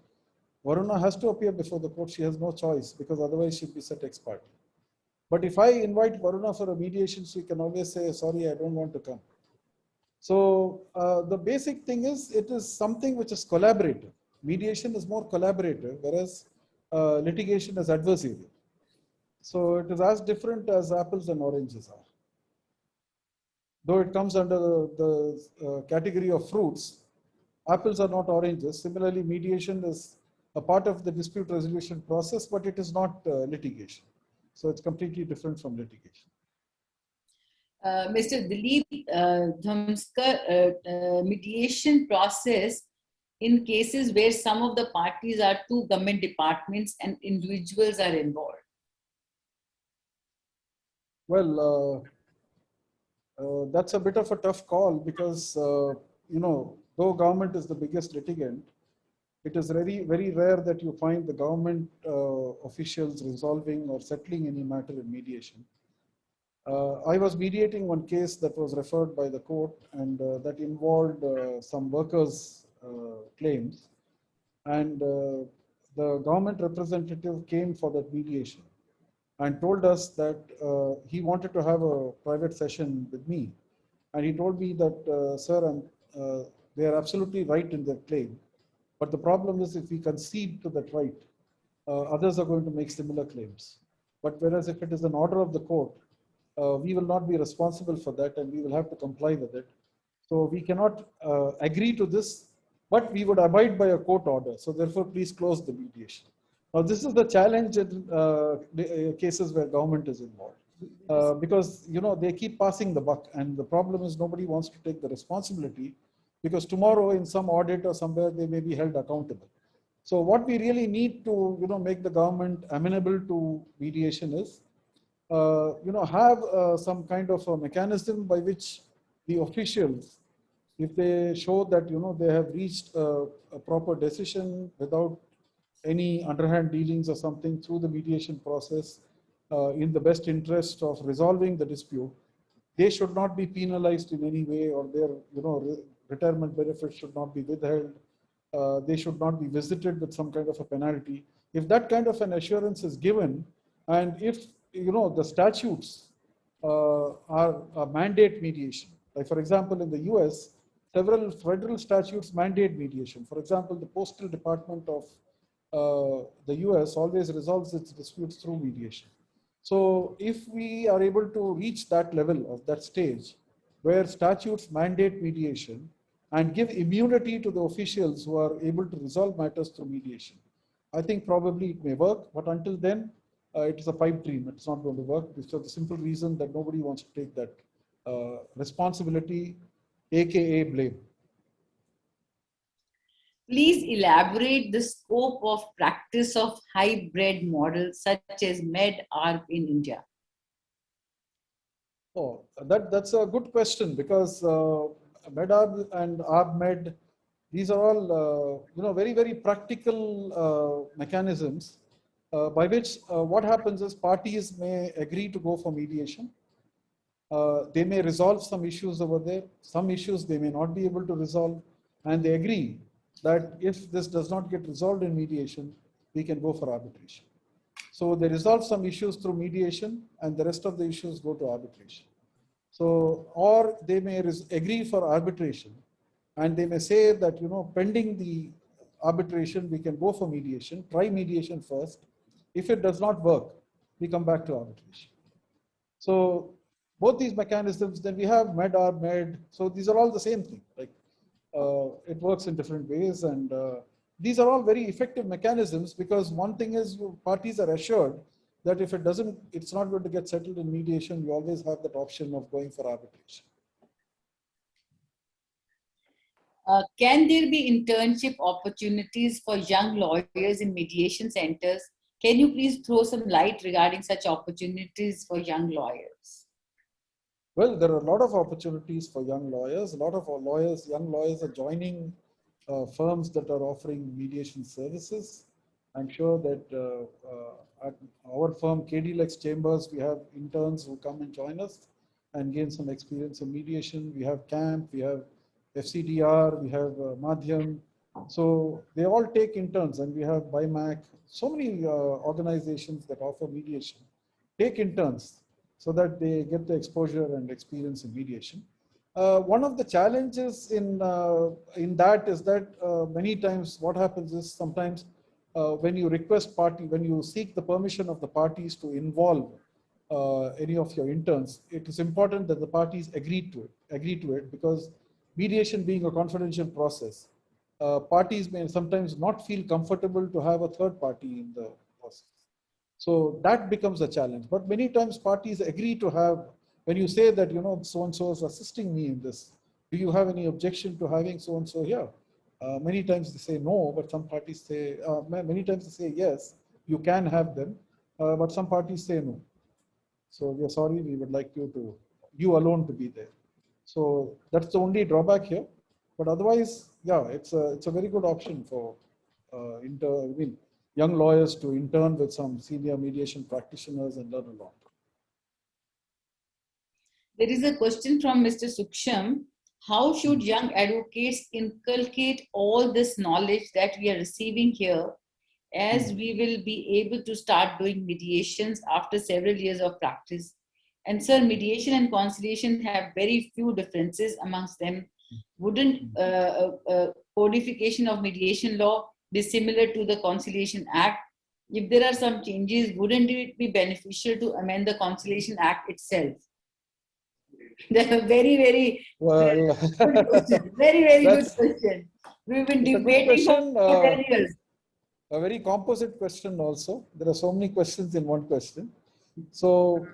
Varuna has to appear before the court. She has no choice, because otherwise she'll be set ex parte. But if I invite Varuna for a mediation, she can always say, sorry, I don't want to come. So the basic thing is, it is something which is collaborative. Mediation is more collaborative, whereas litigation is adversarial. So it is as different as apples and oranges are. Though it comes under the category of fruits, apples are not oranges. Similarly, mediation is a part of the dispute resolution process, but it is not litigation. So it's completely different from litigation. Mr. Dilip Dhamskar, mediation process in cases where some of the parties are two government departments and individuals are involved. Well, that's a bit of a tough call, because, you know, though government is the biggest litigant, it is very, very rare that you find the government officials resolving or settling any matter in mediation. I was mediating one case that was referred by the court, and that involved some workers' claims. And the government representative came for that mediation and told us that he wanted to have a private session with me. And he told me that, sir, they are absolutely right in their claim. But the problem is, if we concede to that right, others are going to make similar claims. But whereas if it is an order of the court, we will not be responsible for that, and we will have to comply with it. So we cannot agree to this, but we would abide by a court order. So therefore, please close the mediation. Now, this is the challenge in cases where government is involved. Because, you know, they keep passing the buck, and the problem is nobody wants to take the responsibility, because tomorrow in some audit or somewhere they may be held accountable. So what we really need to, you know, make the government amenable to mediation is, you know, have some kind of a mechanism by which the officials, if they show that, you know, they have reached a proper decision without any underhand dealings or something through the mediation process, in the best interest of resolving the dispute, they should not be penalized in any way, or their, you know, retirement benefits should not be withheld. They should not be visited with some kind of a penalty. If that kind of an assurance is given, and if, you know, the statutes are mandate mediation, like for example in the US, several federal statutes mandate mediation. For example, the Postal Department of the US always resolves its disputes through mediation. So if we are able to reach that level of that stage, where statutes mandate mediation and give immunity to the officials who are able to resolve matters through mediation, I think probably it may work. But until then, it is a pipe dream. It's not going to work, for the simple reason that nobody wants to take that responsibility, aka blame. Please elaborate the scope of practice of hybrid models such as Med-Arb in India. Oh, that's a good question, because Med-Arb and ArbMed, These are all, very, very practical mechanisms by which what happens is parties may agree to go for mediation. They may resolve some issues over there. Some issues they may not be able to resolve. And they agree that if this does not get resolved in mediation, we can go for arbitration. So they resolve some issues through mediation and the rest of the issues go to arbitration. So, or they may agree for arbitration and they may say that, pending the arbitration, we can go for mediation, try mediation first. If it does not work, we come back to arbitration. So both these mechanisms, then we have med. So these are all the same thing. Like it works in different ways, and these are all very effective mechanisms because one thing is parties are assured that if it's not going to get settled in mediation, you always have that option of going for arbitration. Can there be internship opportunities for young lawyers in mediation centers? Can you please throw some light regarding such opportunities for young lawyers? Well, there are a lot of opportunities for young lawyers. A lot of young lawyers are joining firms that are offering mediation services. I'm sure that at our firm, KD Lex Chambers, we have interns who come and join us and gain some experience in mediation. We have CAMP, we have FCDR, we have Madhyam. So they all take interns, and we have BIMAC. So many organizations that offer mediation take interns so that they get the exposure and experience in mediation. One of the challenges in that is that many times what happens is sometimes when you seek the permission of the parties to involve any of your interns, it is important that the parties agree to it because mediation being a confidential process, parties may sometimes not feel comfortable to have a third party in the process. So that becomes a challenge. But many times parties agree to have, when you say that, so-and-so is assisting me in this, do you have any objection to having so-and-so here? Many times they say no, but some parties say, many times they say yes, you can have them, but some parties say no. So we are sorry, we would like you alone to be there. So that's the only drawback here. But otherwise, yeah, it's a very good option for young lawyers to intern with some senior mediation practitioners and learn a lot. There is a question from Mr. Suksham. How should young advocates inculcate all this knowledge that we are receiving here, as we will be able to start doing mediations after several years of practice? And sir, mediation and conciliation have very few differences amongst them. Wouldn't codification of mediation law be similar to the Conciliation Act? If there are some changes, wouldn't it be beneficial to amend the Conciliation Act itself? Very, very well, good question. Very, very good question. We've been debating for 10 years. A very composite question also. There are so many questions in one question. So,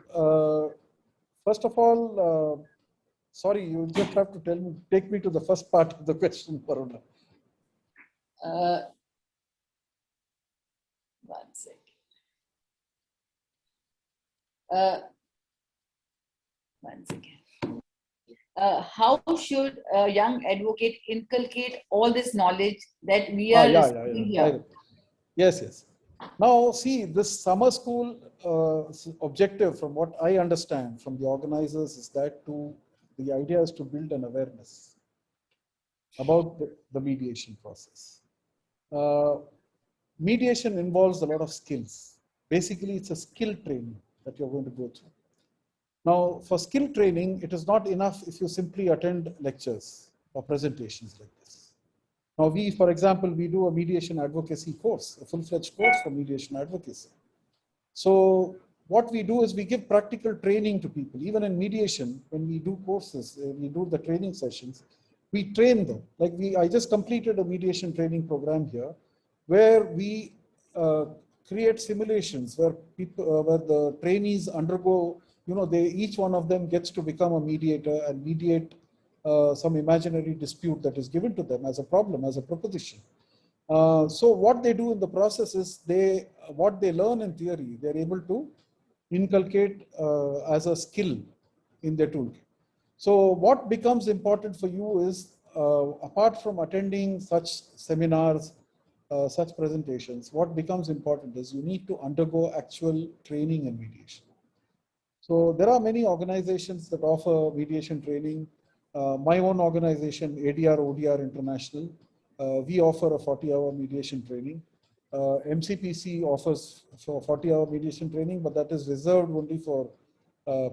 first of all, sorry, you just have to take me to the first part of the question, Varuna. One second. One second. How should a young advocate inculcate all this knowledge that we are receiving here? Yes. Now, see, this summer school objective, from what I understand from the organizers, is that the idea is to build an awareness about the mediation process. Mediation involves a lot of skills. Basically, it's a skill training that you're going to go through. Now, for skill training, it is not enough if you simply attend lectures or presentations like this. Now, for example, we do a mediation advocacy course, a full-fledged course for mediation advocacy. So what we do is we give practical training to people. Even in mediation, when we do courses, we do the training sessions, we train them. Like I just completed a mediation training program here, where we create simulations where where the trainees undergo, each one of them gets to become a mediator and mediate some imaginary dispute that is given to them as a problem, as a proposition. So what they do in the process is what they learn in theory, they're able to inculcate as a skill in their toolkit. So what becomes important for you is apart from attending such seminars, such presentations, what becomes important is you need to undergo actual training in mediation. So there are many organizations that offer mediation training. My own organization, ADR ODR International, we offer a 40-hour mediation training. MCPC offers for 40-hour mediation training, but that is reserved only for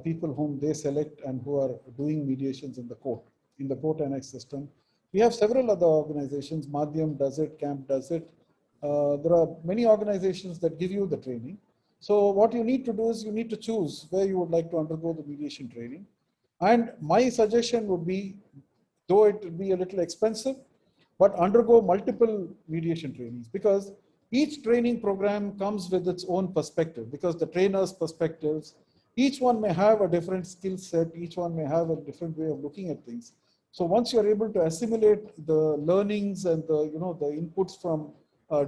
people whom they select and who are doing mediations in the court annex system. We have several other organizations. Madhyam does it, CAMP does it. There are many organizations that give you the training. So what you need to do is you need to choose where you would like to undergo the mediation training. And my suggestion would be, though it will be a little expensive, but undergo multiple mediation trainings, because each training program comes with its own perspective, because the trainer's perspectives, each one may have a different skill set, each one may have a different way of looking at things. So once you're able to assimilate the learnings and the inputs from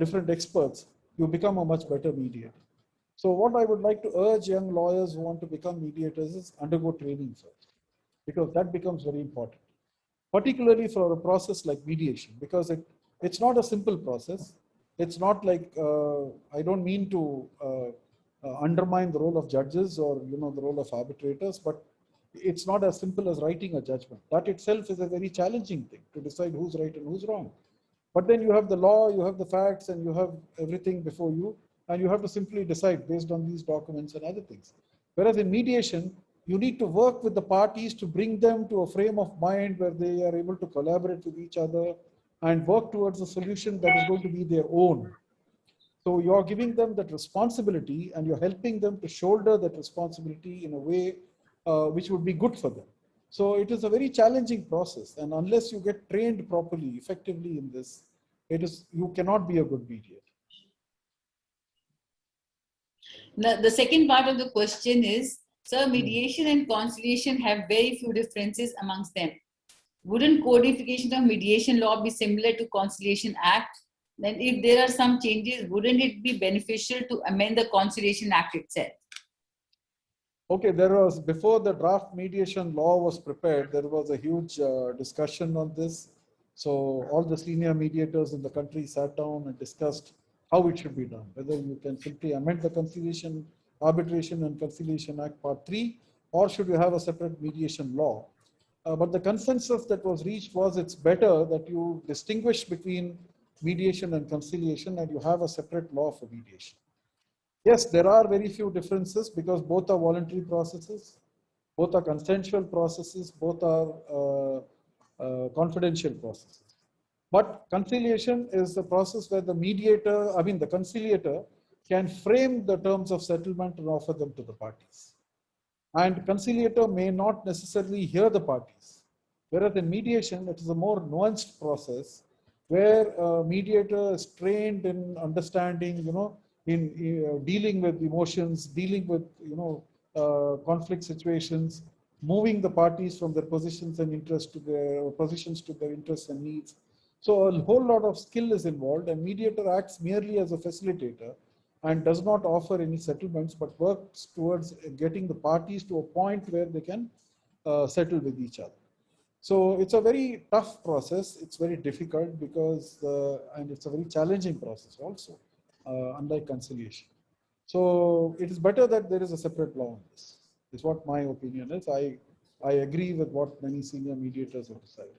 different experts, you become a much better mediator. So what I would like to urge young lawyers who want to become mediators is undergo training first, because that becomes very important, particularly for a process like mediation, because it's not a simple process. It's not like, I don't mean to undermine the role of judges or the role of arbitrators, but it's not as simple as writing a judgment. That itself is a very challenging thing, to decide who's right and who's wrong. But then you have the law, you have the facts, and you have everything before you, and you have to simply decide based on these documents and other things. Whereas in mediation, you need to work with the parties to bring them to a frame of mind where they are able to collaborate with each other and work towards a solution that is going to be their own. So you're giving them that responsibility, and you're helping them to shoulder that responsibility in a way which would be good for them. So it is a very challenging process, and unless you get trained properly, effectively in this, you cannot be a good mediator. The second part of the question is, sir, mediation and conciliation have very few differences amongst them. Wouldn't codification of mediation law be similar to Conciliation Act? Then if there are some changes, wouldn't it be beneficial to amend the Conciliation Act itself? Okay, before the draft mediation law was prepared, there was a huge discussion on this. So all the senior mediators in the country sat down and discussed how it should be done, whether you can simply amend the Conciliation, Arbitration and Conciliation Act Part 3, or should you have a separate mediation law. But the consensus that was reached was it's better that you distinguish between mediation and conciliation, and you have a separate law for mediation. Yes, there are very few differences, because both are voluntary processes, both are consensual processes, both are confidential processes. But conciliation is the process where the conciliator can frame the terms of settlement and offer them to the parties. And conciliator may not necessarily hear the parties. Whereas in mediation, it is a more nuanced process where a mediator is trained in understanding, in dealing with emotions, dealing with, conflict situations, moving the parties from their positions and interests to their positions to their interests and needs. So a whole lot of skill is involved, and mediator acts merely as a facilitator and does not offer any settlements, but works towards getting the parties to a point where they can settle with each other. So it's a very tough process. It's very difficult and it's a very challenging process also, unlike conciliation. So it is better that there is a separate law on this, is what my opinion is. I agree with what many senior mediators have decided.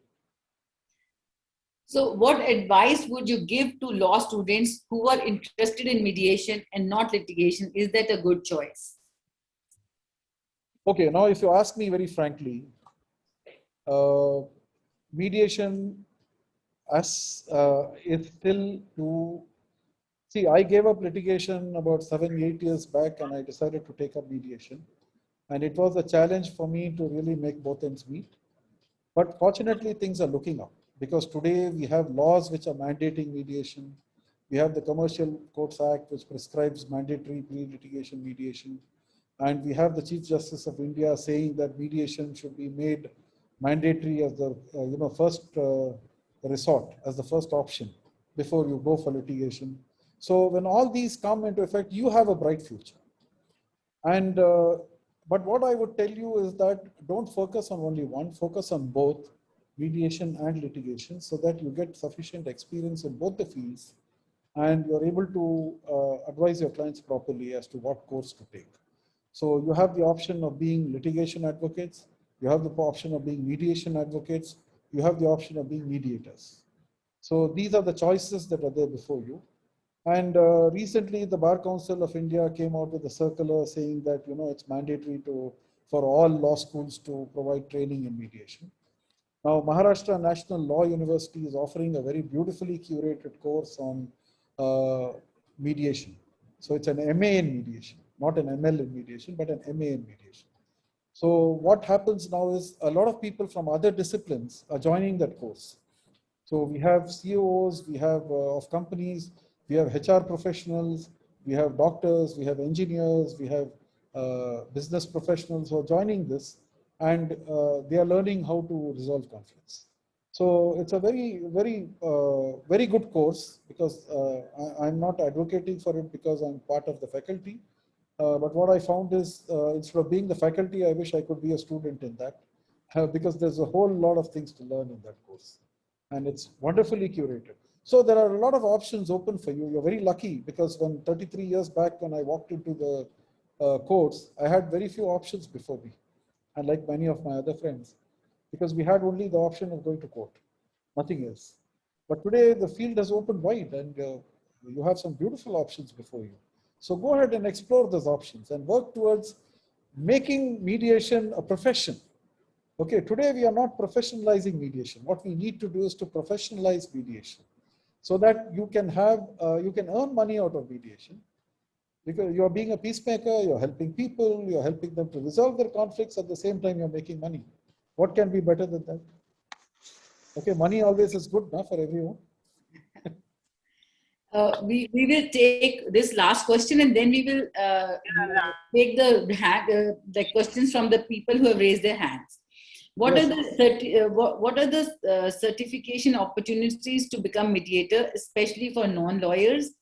So what advice would you give to law students who are interested in mediation and not litigation? Is that a good choice? Okay, now if you ask me very frankly, mediation is still to see. I gave up litigation about 7-8 years back, and I decided to take up mediation. And it was a challenge for me to really make both ends meet. But fortunately, things are looking up, because today we have laws which are mandating mediation. We have the Commercial Courts Act, which prescribes mandatory pre-litigation mediation. And we have the Chief Justice of India saying that mediation should be made mandatory as the first resort, as the first option before you go for litigation. So when all these come into effect, you have a bright future. And but what I would tell you is that don't focus on only one, focus on both. mediation and litigation, so that you get sufficient experience in both the fields and you're able to advise your clients properly as to what course to take. So you have the option of being litigation advocates, you have the option of being mediation advocates, you have the option of being mediators. So these are the choices that are there before you. And recently, the Bar Council of India came out with a circular saying that it's mandatory for all law schools to provide training in mediation. Now, Maharashtra National Law University is offering a very beautifully curated course on mediation. So it's an MA in mediation, not an ML in mediation, but an MA in mediation. So what happens now is a lot of people from other disciplines are joining that course. So we have CEOs, we have of companies, we have HR professionals, we have doctors, we have engineers, we have business professionals who are joining this, and they are learning how to resolve conflicts. So it's a very good course, because I'm not advocating for it because I'm part of the faculty. But what I found is, instead of being the faculty, I wish I could be a student in that, because there's a whole lot of things to learn in that course. And it's wonderfully curated. So there are a lot of options open for you. You're very lucky, because when 33 years back, when I walked into the course, I had very few options before me, and like many of my other friends, because we had only the option of going to court, nothing else. But today the field has opened wide, and you have some beautiful options before you. So go ahead and explore those options and work towards making mediation a profession. Okay, today we are not professionalizing mediation. What we need to do is to professionalize mediation, so that you can earn money out of mediation, because you are being a peacemaker, you're helping people, you're helping them to resolve their conflicts, at the same time you're making money. What can be better than that? Okay, money always is good now for everyone. We will take this last question, and then we will take the questions from the people who have raised their hands. What Yes. are the certification opportunities to become mediator, especially for non-lawyers?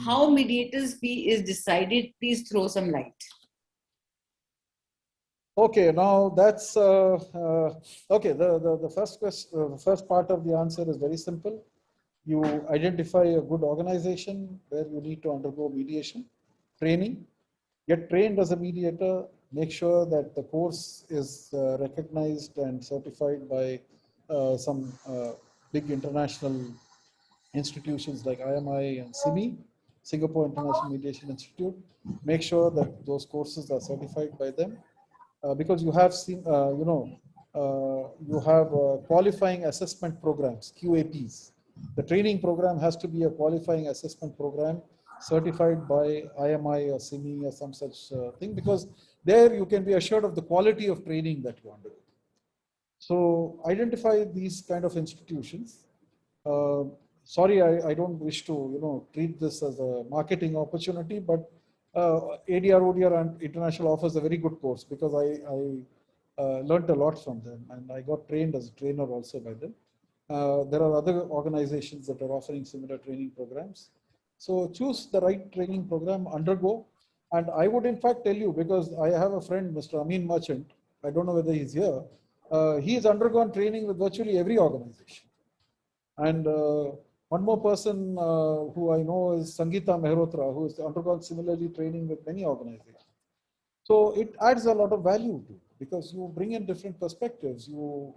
How mediators fee is decided? Please throw some light. Okay, now that's okay. The first question, the first part of the answer is very simple. You identify a good organization where you need to undergo mediation training. Get trained as a mediator. Make sure that the course is recognized and certified by some big international institutions like IMI and SIMI, Singapore International Mediation Institute. Make sure that those courses are certified by them, because you have seen, you have qualifying assessment programs, QAPs. The training program has to be a qualifying assessment program certified by IMI or SIMI or some such thing, because there you can be assured of the quality of training that you undergo. So identify these kind of institutions. Sorry, I don't wish to treat this as a marketing opportunity, but ADR ODR and International offers a very good course, because I learned a lot from them, and I got trained as a trainer also by them. There are other organizations that are offering similar training programs. So choose the right training program, undergo. And I would in fact tell you, because I have a friend, Mr. Amin Merchant, I don't know whether he's here. He has undergone training with virtually every organization. And one more person who I know is Sangeeta Mehrotra, who has undergone similarly training with many organizations. So it adds a lot of value to, because you bring in different perspectives, you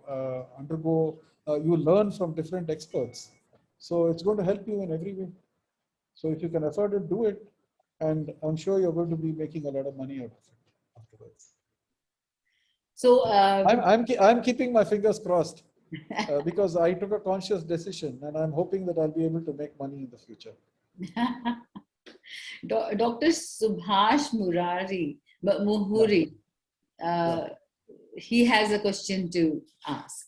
you learn from different experts. So it's going to help you in every way. So if you can afford it, do it. And I'm sure you're going to be making a lot of money out of it afterwards. So I'm keeping my fingers crossed, because I took a conscious decision, and I'm hoping that I'll be able to make money in the future. Dr. Subhash Muhuri, he has a question to ask.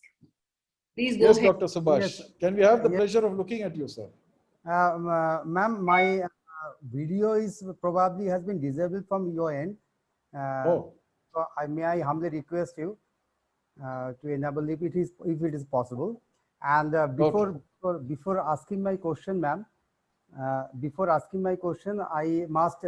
Please go ahead. Yes, Dr. Subhash. Yes. Can we have the pleasure of looking at you, sir? Ma'am, my video is probably has been disabled from your end. Oh. So may I humbly request you to enable if it is possible. And before asking my question, ma'am, I must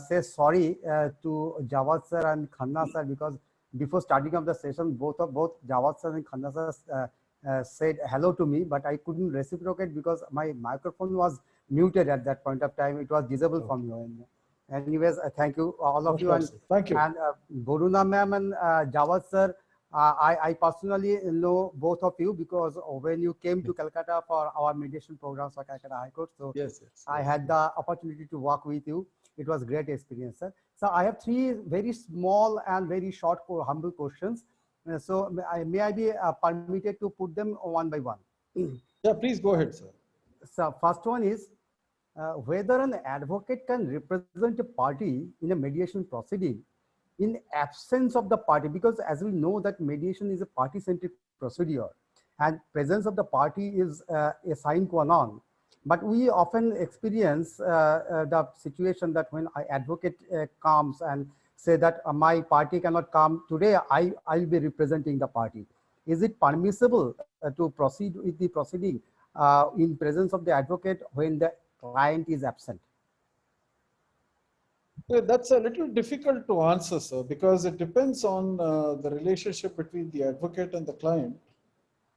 say sorry to Jawad sir and Khanna sir, because before starting of the session, both Jawad sir and Khanna sir said hello to me, but I couldn't reciprocate because my microphone was muted at that point of time. It was disabled for me. Anyways, thank you all of you, and thank you. And Boruna ma'am and Jawad sir, I personally know both of you because when you came to Calcutta for our mediation programs for Calcutta High Court, so Yes, I had the opportunity to work with you. It was great experience, sir. So I have three very small and very short, humble questions. So may I be permitted to put them one by one? Yeah, please go ahead, sir. So first one is whether an advocate can represent a party in a mediation proceeding in absence of the party, because as we know that mediation is a party-centric procedure and presence of the party is a sine qua non. But we often experience the situation that when an advocate comes and say that my party cannot come today, I'll be representing the party. Is it permissible to proceed with the proceeding in presence of the advocate when the client is absent? That's a little difficult to answer, sir, because it depends on the relationship between the advocate and the client.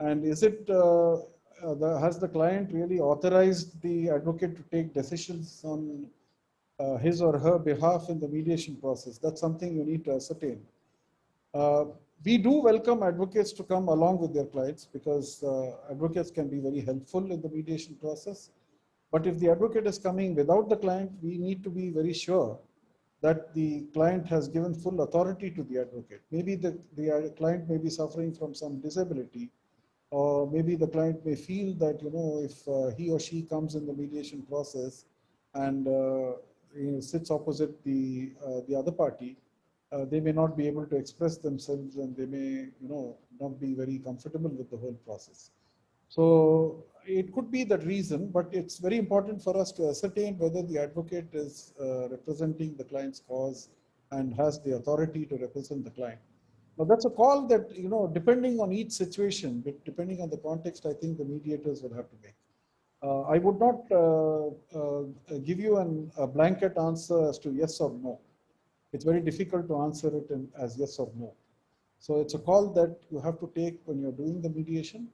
And is it, has the client really authorized the advocate to take decisions on his or her behalf in the mediation process? That's something you need to ascertain. We do welcome advocates to come along with their clients because advocates can be very helpful in the mediation process. But if the advocate is coming without the client, we need to be very sure that the client has given full authority to the advocate. Maybe the client may be suffering from some disability, or maybe the client may feel that, you know, if he or she comes in the mediation process and sits opposite the other party, they may not be able to express themselves and they may, you know, not be very comfortable with the whole process. So it could be that reason, but it's very important for us to ascertain whether the advocate is representing the client's cause and has the authority to represent the client. Now that's a call that, you know, depending on each situation, depending on the context, I think the mediators will have to make. I would not give you a blanket answer as to yes or no. It's very difficult to answer it as yes or no. So it's a call that you have to take when you're doing the mediation.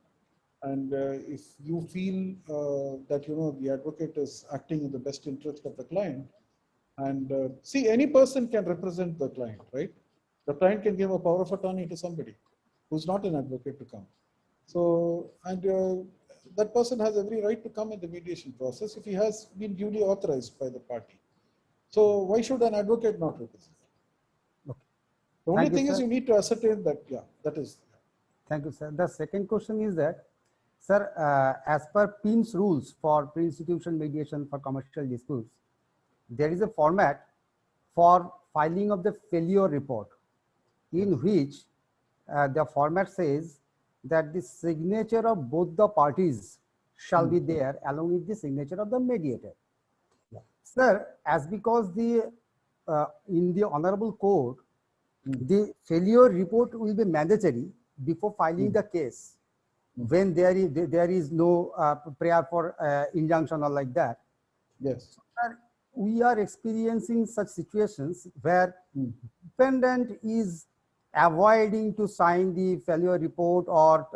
And if you feel that, you know, the advocate is acting in the best interest of the client, and see, any person can represent the client, right? The client can give a power of attorney to somebody who's not an advocate to come. So, and that person has every right to come in the mediation process if he has been duly authorized by the party. So why should an advocate not represent? Okay. The only thing is you need to ascertain that, yeah, that is. Thank you, sir. The second question is that, sir, as per PIMS rules for pre-institution mediation for commercial disputes, there is a format for filing of the failure report in which the format says that the signature of both the parties shall be there along with the signature of the mediator. Yeah. Sir, as because the in the honorable court, the failure report will be mandatory before filing the case when there is no prayer for injunction or like that. Yes. So, sir, we are experiencing such situations where defendant is avoiding to sign the failure report or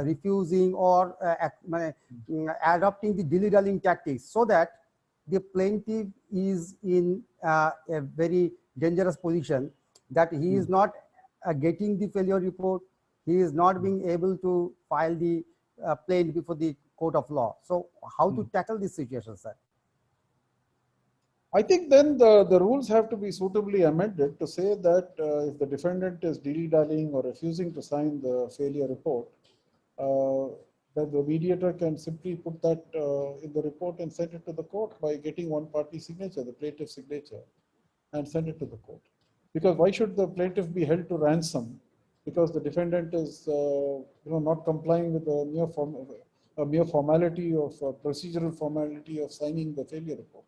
refusing or adopting the dilly-dallying tactics, so that the plaintiff is in a very dangerous position that he is not getting the failure report, he is not being able to file the plaint before the court of law. So how to tackle this situation, sir? I think then the rules have to be suitably amended to say that if the defendant is dilly-dallying or refusing to sign the failure report, then the mediator can simply put that in the report and send it to the court by getting one party signature, the plaintiff's signature, and send it to the court. Because why should the plaintiff be held to ransom because the defendant is not complying with a mere formality of procedural formality of signing the failure report?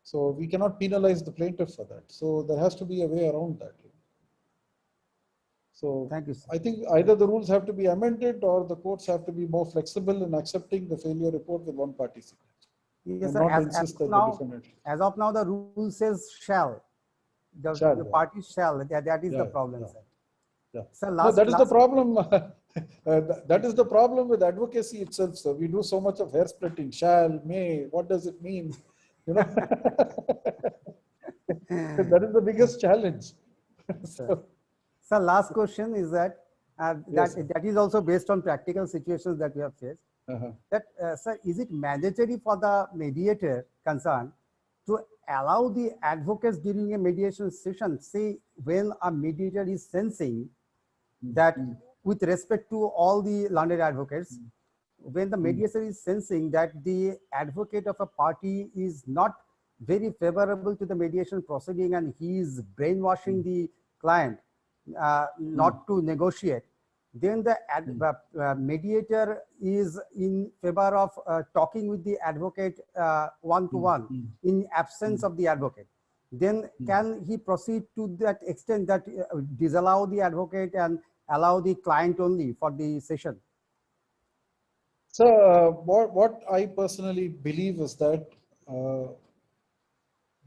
So we cannot penalize the plaintiff for that. So there has to be a way around that. So thank you, sir. I think either the rules have to be amended or the courts have to be more flexible in accepting the failure report with one party signature. Yes, sir. As of now, the rule says shall. The party shall. That is the problem, sir. Yeah. Sir, No, that is the last problem. That is the problem with advocacy itself. So we do so much of hair splitting. Shall, may, what does it mean? You know, that is the biggest challenge. sir. So, So last question is that yes. Sir. that is also based on practical situations that we have faced. Uh-huh. That sir, is it mandatory for the mediator concerned to allow the advocates during a mediation session, say when a mediator is sensing that with respect to all the learned advocates, when the mediator is sensing that the advocate of a party is not very favorable to the mediation proceeding and he is brainwashing the client not to negotiate, then the mediator is in favor of talking with the advocate one to one in absence of the advocate. Then can he proceed to that extent that disallow the advocate and allow the client only for the session? So what I personally believe is that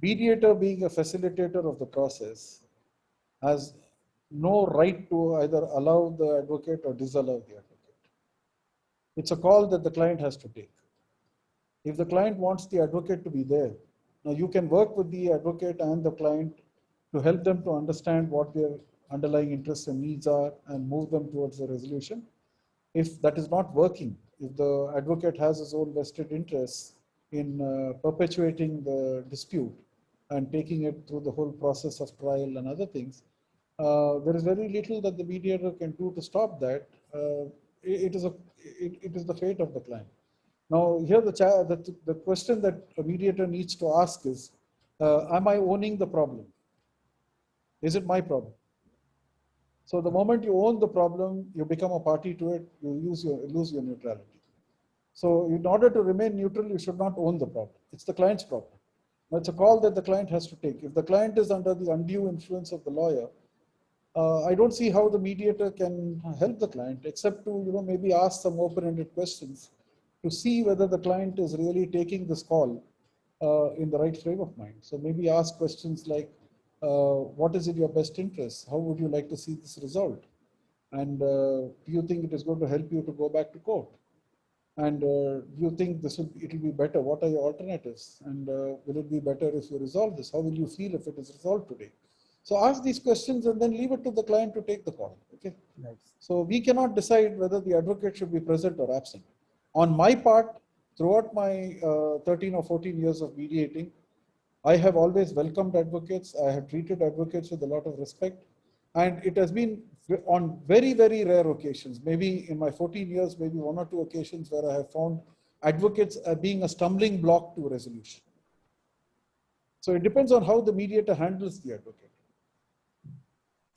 mediator, being a facilitator of the process, has no right to either allow the advocate or disallow the advocate. It's a call that the client has to take. If the client wants the advocate to be there, now you can work with the advocate and the client to help them to understand what their underlying interests and needs are and move them towards a resolution. If that is not working, if the advocate has his own vested interests in perpetuating the dispute and taking it through the whole process of trial and other things, there is very little that the mediator can do to stop that. It is the fate of the client. Now, here the question that a mediator needs to ask is, am I owning the problem? Is it my problem? So the moment you own the problem, you become a party to it, you lose your neutrality. So in order to remain neutral, you should not own the problem. It's the client's problem. Now, it's a call that the client has to take. If the client is under the undue influence of the lawyer, I don't see how the mediator can help the client except to maybe ask some open-ended questions to see whether the client is really taking this call in the right frame of mind. So maybe ask questions like, what is in your best interest? How would you like to see this resolved? And do you think it is going to help you to go back to court? And do you think it will be better? What are your alternatives? And will it be better if you resolve this? How will you feel if it is resolved today? So ask these questions and then leave it to the client to take the call. Okay. Right. So we cannot decide whether the advocate should be present or absent. On my part, throughout my 13 or 14 years of mediating, I have always welcomed advocates. I have treated advocates with a lot of respect. And it has been on very, very rare occasions, maybe in my 14 years, maybe one or two occasions where I have found advocates being a stumbling block to resolution. So it depends on how the mediator handles the advocate.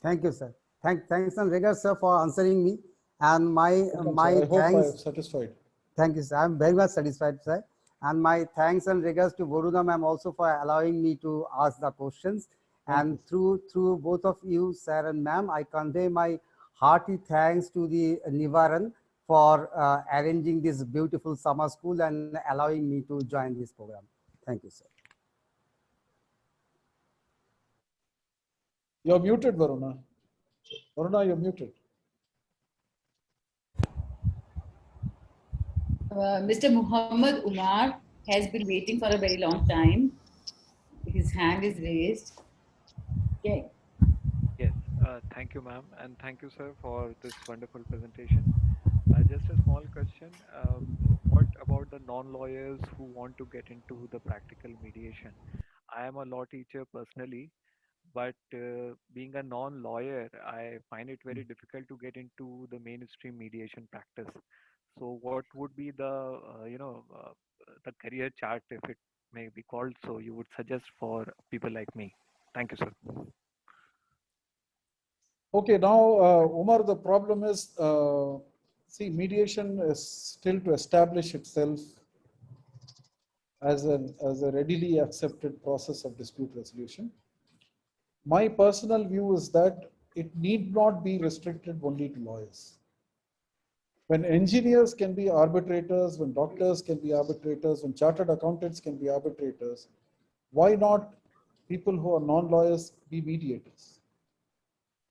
Thank you, sir. Thanks and regards, sir, for answering me. And my I hope I have satisfied. Thank you, sir. I'm very much satisfied, sir. And my thanks and regards to Varuna ma'am also for allowing me to ask the questions. And through both of you, sir and ma'am, I convey my hearty thanks to the Nivaran for arranging this beautiful summer school and allowing me to join this program. Thank you, sir. You're muted, Varuna. Varuna, you're muted. Mr. Muhammad Umar has been waiting for a very long time. His hand is raised. Okay. Yes, thank you, ma'am, and thank you, sir, for this wonderful presentation. Just a small question. What about the non-lawyers who want to get into the practical mediation? I am a law teacher personally, but being a non-lawyer, I find it very difficult to get into the mainstream mediation practice. So, what would be the the career chart, if it may be called so, you would suggest for people like me? Thank you, sir. Okay, now, Umar, the problem is, see, mediation is still to establish itself as a readily accepted process of dispute resolution. My personal view is that it need not be restricted only to lawyers. When engineers can be arbitrators, when doctors can be arbitrators, when chartered accountants can be arbitrators, why not people who are non-lawyers be mediators?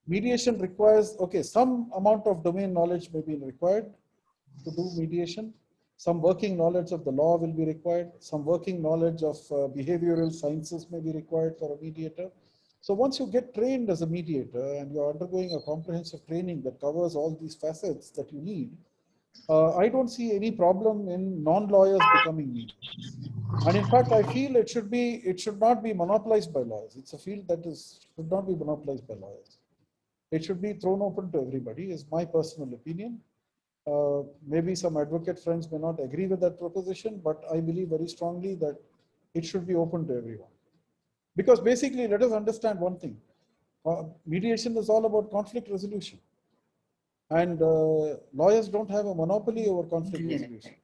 Mediation requires, okay, some amount of domain knowledge may be required to do mediation. Some working knowledge of the law will be required. Some working knowledge of behavioral sciences may be required for a mediator. So once you get trained as a mediator and you're undergoing a comprehensive training that covers all these facets that you need, I don't see any problem in non-lawyers becoming mediators. And in fact, I feel it should not be monopolized by lawyers. It's a field that should not be monopolized by lawyers. It should be thrown open to everybody, is my personal opinion. Maybe some advocate friends may not agree with that proposition, but I believe very strongly that it should be open to everyone. Because basically, let us understand one thing. Mediation is all about conflict resolution. And lawyers don't have a monopoly over conflict resolution.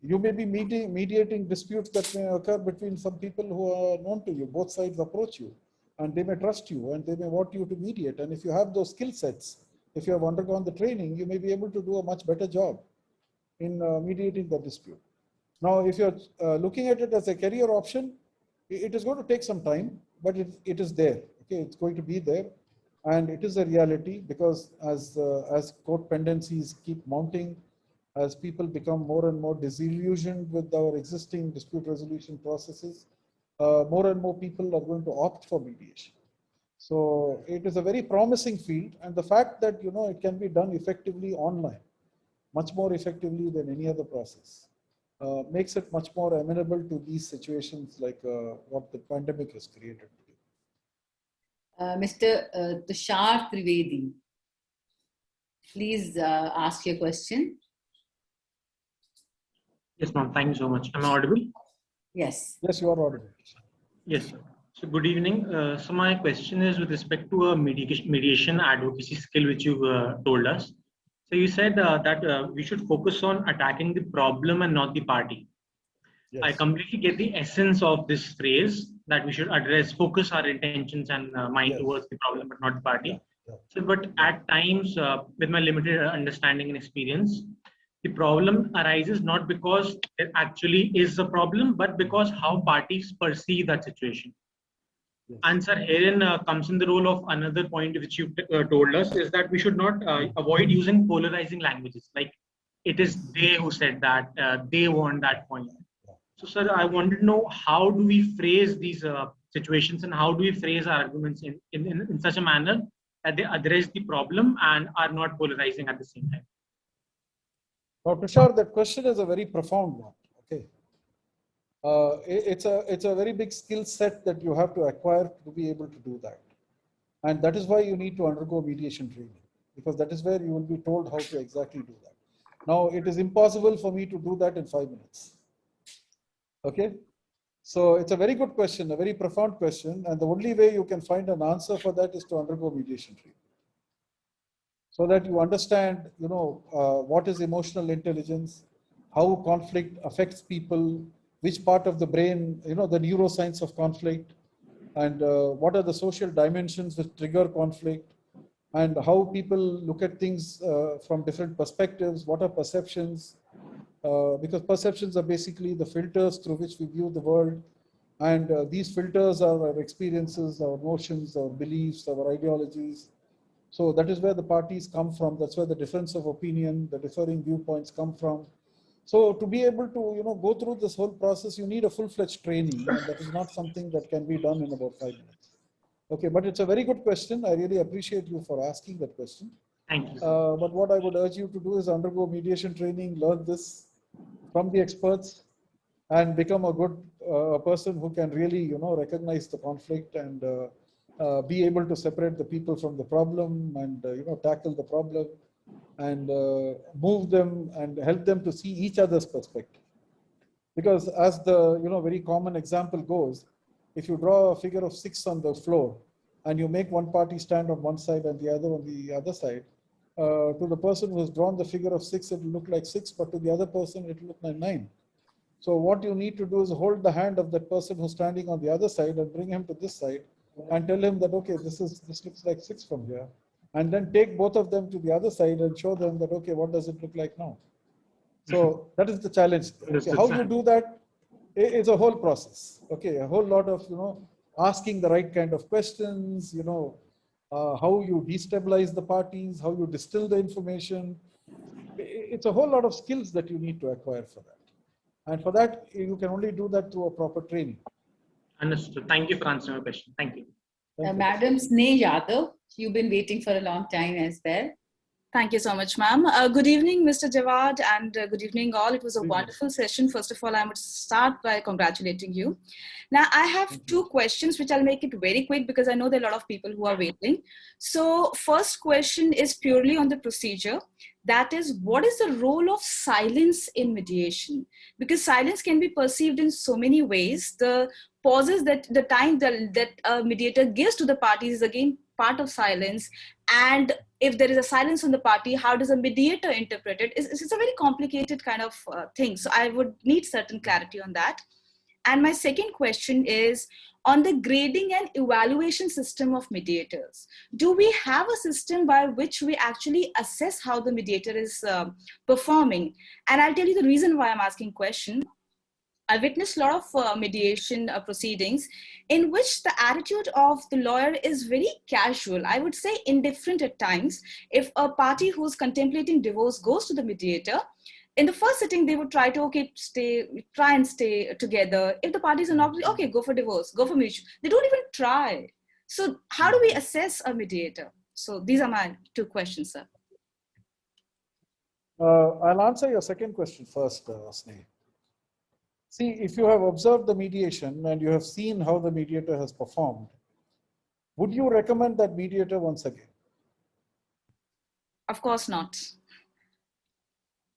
You may be mediating disputes that may occur between some people who are known to you. Both sides approach you and they may trust you and they may want you to mediate. And if you have those skill sets, if you have undergone the training, you may be able to do a much better job in mediating the dispute. Now, if you're looking at it as a career option, it is going to take some time, but it is there. Okay, it's going to be there. And it is a reality because as court pendencies keep mounting, as people become more and more disillusioned with our existing dispute resolution processes, more and more people are going to opt for mediation. So it is a very promising field, and the fact that it can be done effectively online, much more effectively than any other process, makes it much more amenable to these situations like what the pandemic has created. Mr. Tushar Trivedi, please ask your question. Yes, ma'am. Thank you so much. Am I audible? Yes. Yes, you are audible. Yes, sir. So good evening. So my question is with respect to a mediation advocacy skill which you told us. So you said that we should focus on attacking the problem and not the party. Yes. I completely get the essence of this phrase that we should focus our intentions and mind towards the problem, but not the party. Yeah. So, but at times, with my limited understanding and experience, the problem arises not because it actually is a problem, but because how parties perceive that situation. Yes. And sir, herein comes in the role of another point which you told us is that we should not avoid using polarizing languages. Like it is they who said that, they want that point. So sir, I want to know how do we phrase these situations and how do we phrase our arguments in such a manner that they address the problem and are not polarizing at the same time. Now, Tushar, that question is a very profound one. Okay, it's a very big skill set that you have to acquire to be able to do that, and that is why you need to undergo mediation training, because that is where you will be told how to exactly do that. Now, it is impossible for me to do that in 5 minutes. Okay, so it's a very good question, a very profound question, and the only way you can find an answer for that is to undergo mediation training, so that you understand, what is emotional intelligence, how conflict affects people, which part of the brain, the neuroscience of conflict, and what are the social dimensions which trigger conflict, and how people look at things from different perspectives, what are perceptions, because perceptions are basically the filters through which we view the world. And these filters are our experiences, our emotions, our beliefs, our ideologies. So that is where the parties come from. That's where the difference of opinion, the differing viewpoints come from. So to be able to, go through this whole process, you need a full-fledged training, and that is not something that can be done in about 5 minutes. Okay, but it's a very good question. I really appreciate you for asking that question. Thank you. But what I would urge you to do is undergo mediation training, learn this from the experts, and become a good person who can really, recognize the conflict and be able to separate the people from the problem and, tackle the problem and move them and help them to see each other's perspective. Because as the, very common example goes, if you draw a figure of 6 on the floor and you make one party stand on one side and the other on the other side, to the person who has drawn the figure of 6, it will look like 6, but to the other person, it will look like 9. So what you need to do is hold the hand of that person who's standing on the other side and bring him to this side and tell him that, okay, this looks like 6 from here. And then take both of them to the other side and show them that, okay, what does it look like now? So that is the challenge. Okay, how you do that is a whole process. Okay, a whole lot of, asking the right kind of questions, how you destabilize the parties, how you distill the information. It's a whole lot of skills that you need to acquire for that. And for that, you can only do that through a proper training. Understood. Thank you for answering my question. Thank you. Thank you. Madam Sneh Yadav, you've been waiting for a long time as well. Thank you so much, ma'am. Good evening, Mr. Jawad, and good evening, all. It was a Good evening. wonderful session. First of all, I would start by congratulating you. Now, I have two questions, which I'll make it very quick because I know there are a lot of people who are waiting. So, first question is purely on the procedure. That is, what is the role of silence in mediation? Because silence can be perceived in so many ways. The pauses that the time that a mediator gives to the parties is again part of silence. And if there is a silence on the party, how does a mediator interpret it? It's a very complicated kind of thing. So I would need certain clarity on that. And my second question is on the grading and evaluation system of mediators. Do we have a system by which we actually assess how the mediator is performing? And I'll tell you the reason why I'm asking question. I witnessed a lot of mediation proceedings in which the attitude of the lawyer is very casual. I would say indifferent at times. If a party who's contemplating divorce goes to the mediator, in the first sitting, they would try to, try and stay together. If the parties are not, okay, go for divorce, go for mutual. They don't even try. So how do we assess a mediator? So these are my two questions, sir. I'll answer your second question first, Sneh. See, if you have observed the mediation and you have seen how the mediator has performed, would you recommend that mediator once again? Of course not.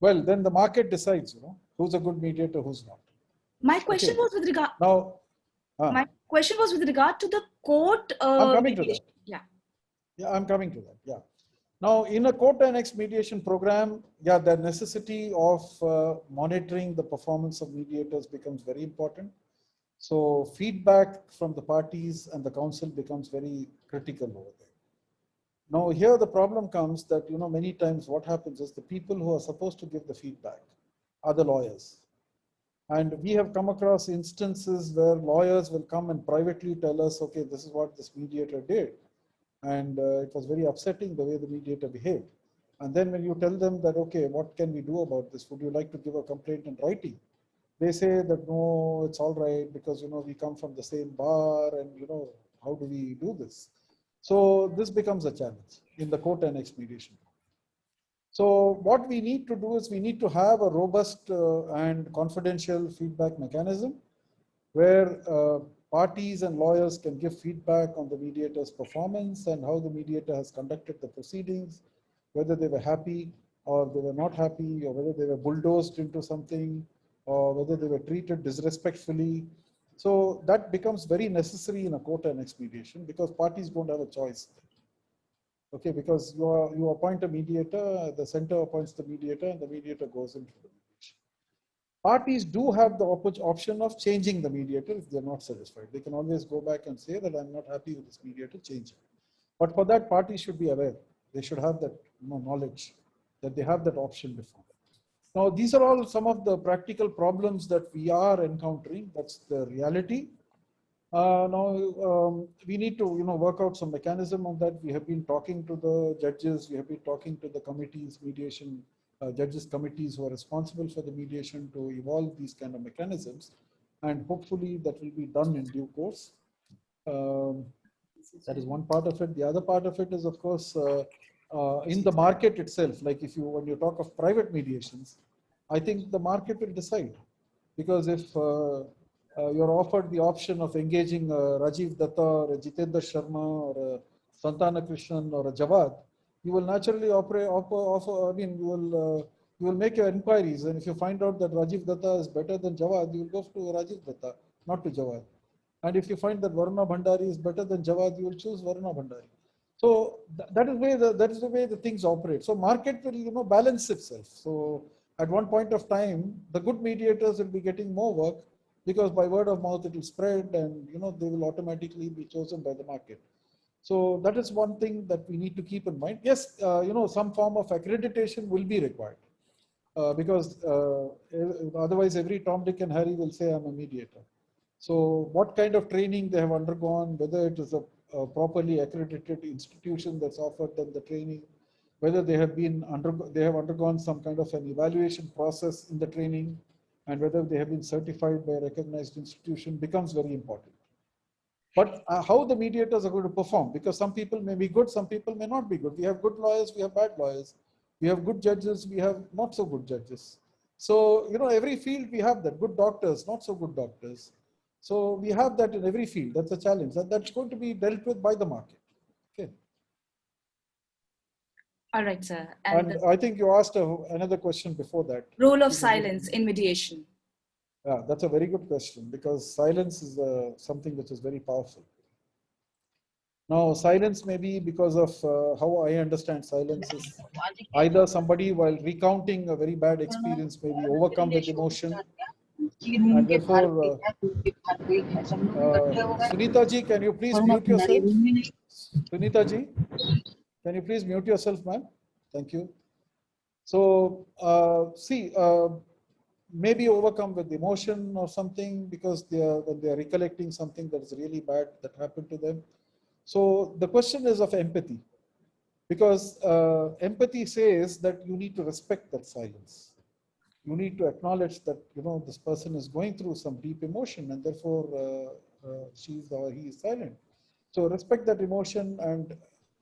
Well, then the market decides, who's a good mediator, who's not. My question was with regard. Now, my question was with regard to the court. I'm coming mediation. to that. Yeah, I'm coming to that. Yeah. Now, in a court annexed mediation program, the necessity of monitoring the performance of mediators becomes very important. So feedback from the parties and the council becomes very critical over there. Now, here the problem comes that, many times what happens is the people who are supposed to give the feedback are the lawyers. And we have come across instances where lawyers will come and privately tell us, okay, this is what this mediator did. And it was very upsetting the way the mediator behaved. And then when you tell them that, okay, what can we do about this? Would you like to give a complaint in writing? They say that, no, it's all right because, we come from the same bar and, how do we do this? So this becomes a challenge in the court annexed mediation. So what we need to do is we need to have a robust and confidential feedback mechanism where parties and lawyers can give feedback on the mediator's performance and how the mediator has conducted the proceedings, whether they were happy or they were not happy, or whether they were bulldozed into something, or whether they were treated disrespectfully. So that becomes very necessary in a court annexed mediation because parties don't have a choice. Okay, because you appoint a mediator, the center appoints the mediator, and the mediator goes into the mediation. Parties do have the option of changing the mediator if they're not satisfied. They can always go back and say that I'm not happy with this mediator, change it. But for that, parties should be aware. They should have that knowledge that they have that option before. Now, these are all some of the practical problems that we are encountering. That's the reality. Now, we need to work out some mechanism on that. We have been talking to the judges. We have been talking to the committees, mediation judges committees who are responsible for the mediation to evolve these kind of mechanisms. And hopefully that will be done in due course. That is one part of it. The other part of it is, of course, in the market itself. Like when you talk of private mediations, I think the market will decide. Because if you're offered the option of engaging Rajiv Datta or a Jitendra Sharma or a Santana Krishnan or a Jawad, you will naturally you will make your inquiries. And if you find out that Rajiv Datta is better than Jawad, you will go to Rajiv Datta, not to Jawad. And if you find that Varuna Bhandari is better than Jawad, you will choose Varuna Bhandari. So that is the way the things operate. So market will balance itself. So at one point of time, the good mediators will be getting more work because by word of mouth it will spread, and they will automatically be chosen by the market. So that is one thing that we need to keep in mind. Yes, some form of accreditation will be required because otherwise every Tom, Dick and Harry will say I'm a mediator. So what kind of training they have undergone, whether it is a a properly accredited institution that's offered them the training, whether they have undergone some kind of an evaluation process in the training, and whether they have been certified by a recognized institution becomes very important. But how the mediators are going to perform, because some people may be good, some people may not be good. We have good lawyers, we have bad lawyers. We have good judges, we have not so good judges. So, every field we have that, good doctors, not so good doctors. So we have that in every field. That's a challenge, and that's going to be dealt with by the market. Okay. All right, sir. And I think you asked another question before that. Role of silence in mediation. Yeah, that's a very good question, because silence is something which is very powerful. Now, silence may be because of how I understand silence is either somebody, while recounting a very bad experience, may be overcome with emotion. And therefore, Sunita ji, can you please mute yourself? Sunita ji, can you please mute yourself, ma'am? Thank you. So, maybe overcome with emotion or something, because when they are recollecting something that is really bad that happened to them. So the question is of empathy, because empathy says that you need to respect that silence. You need to acknowledge that this person is going through some deep emotion, and therefore she or he is silent. So respect that emotion and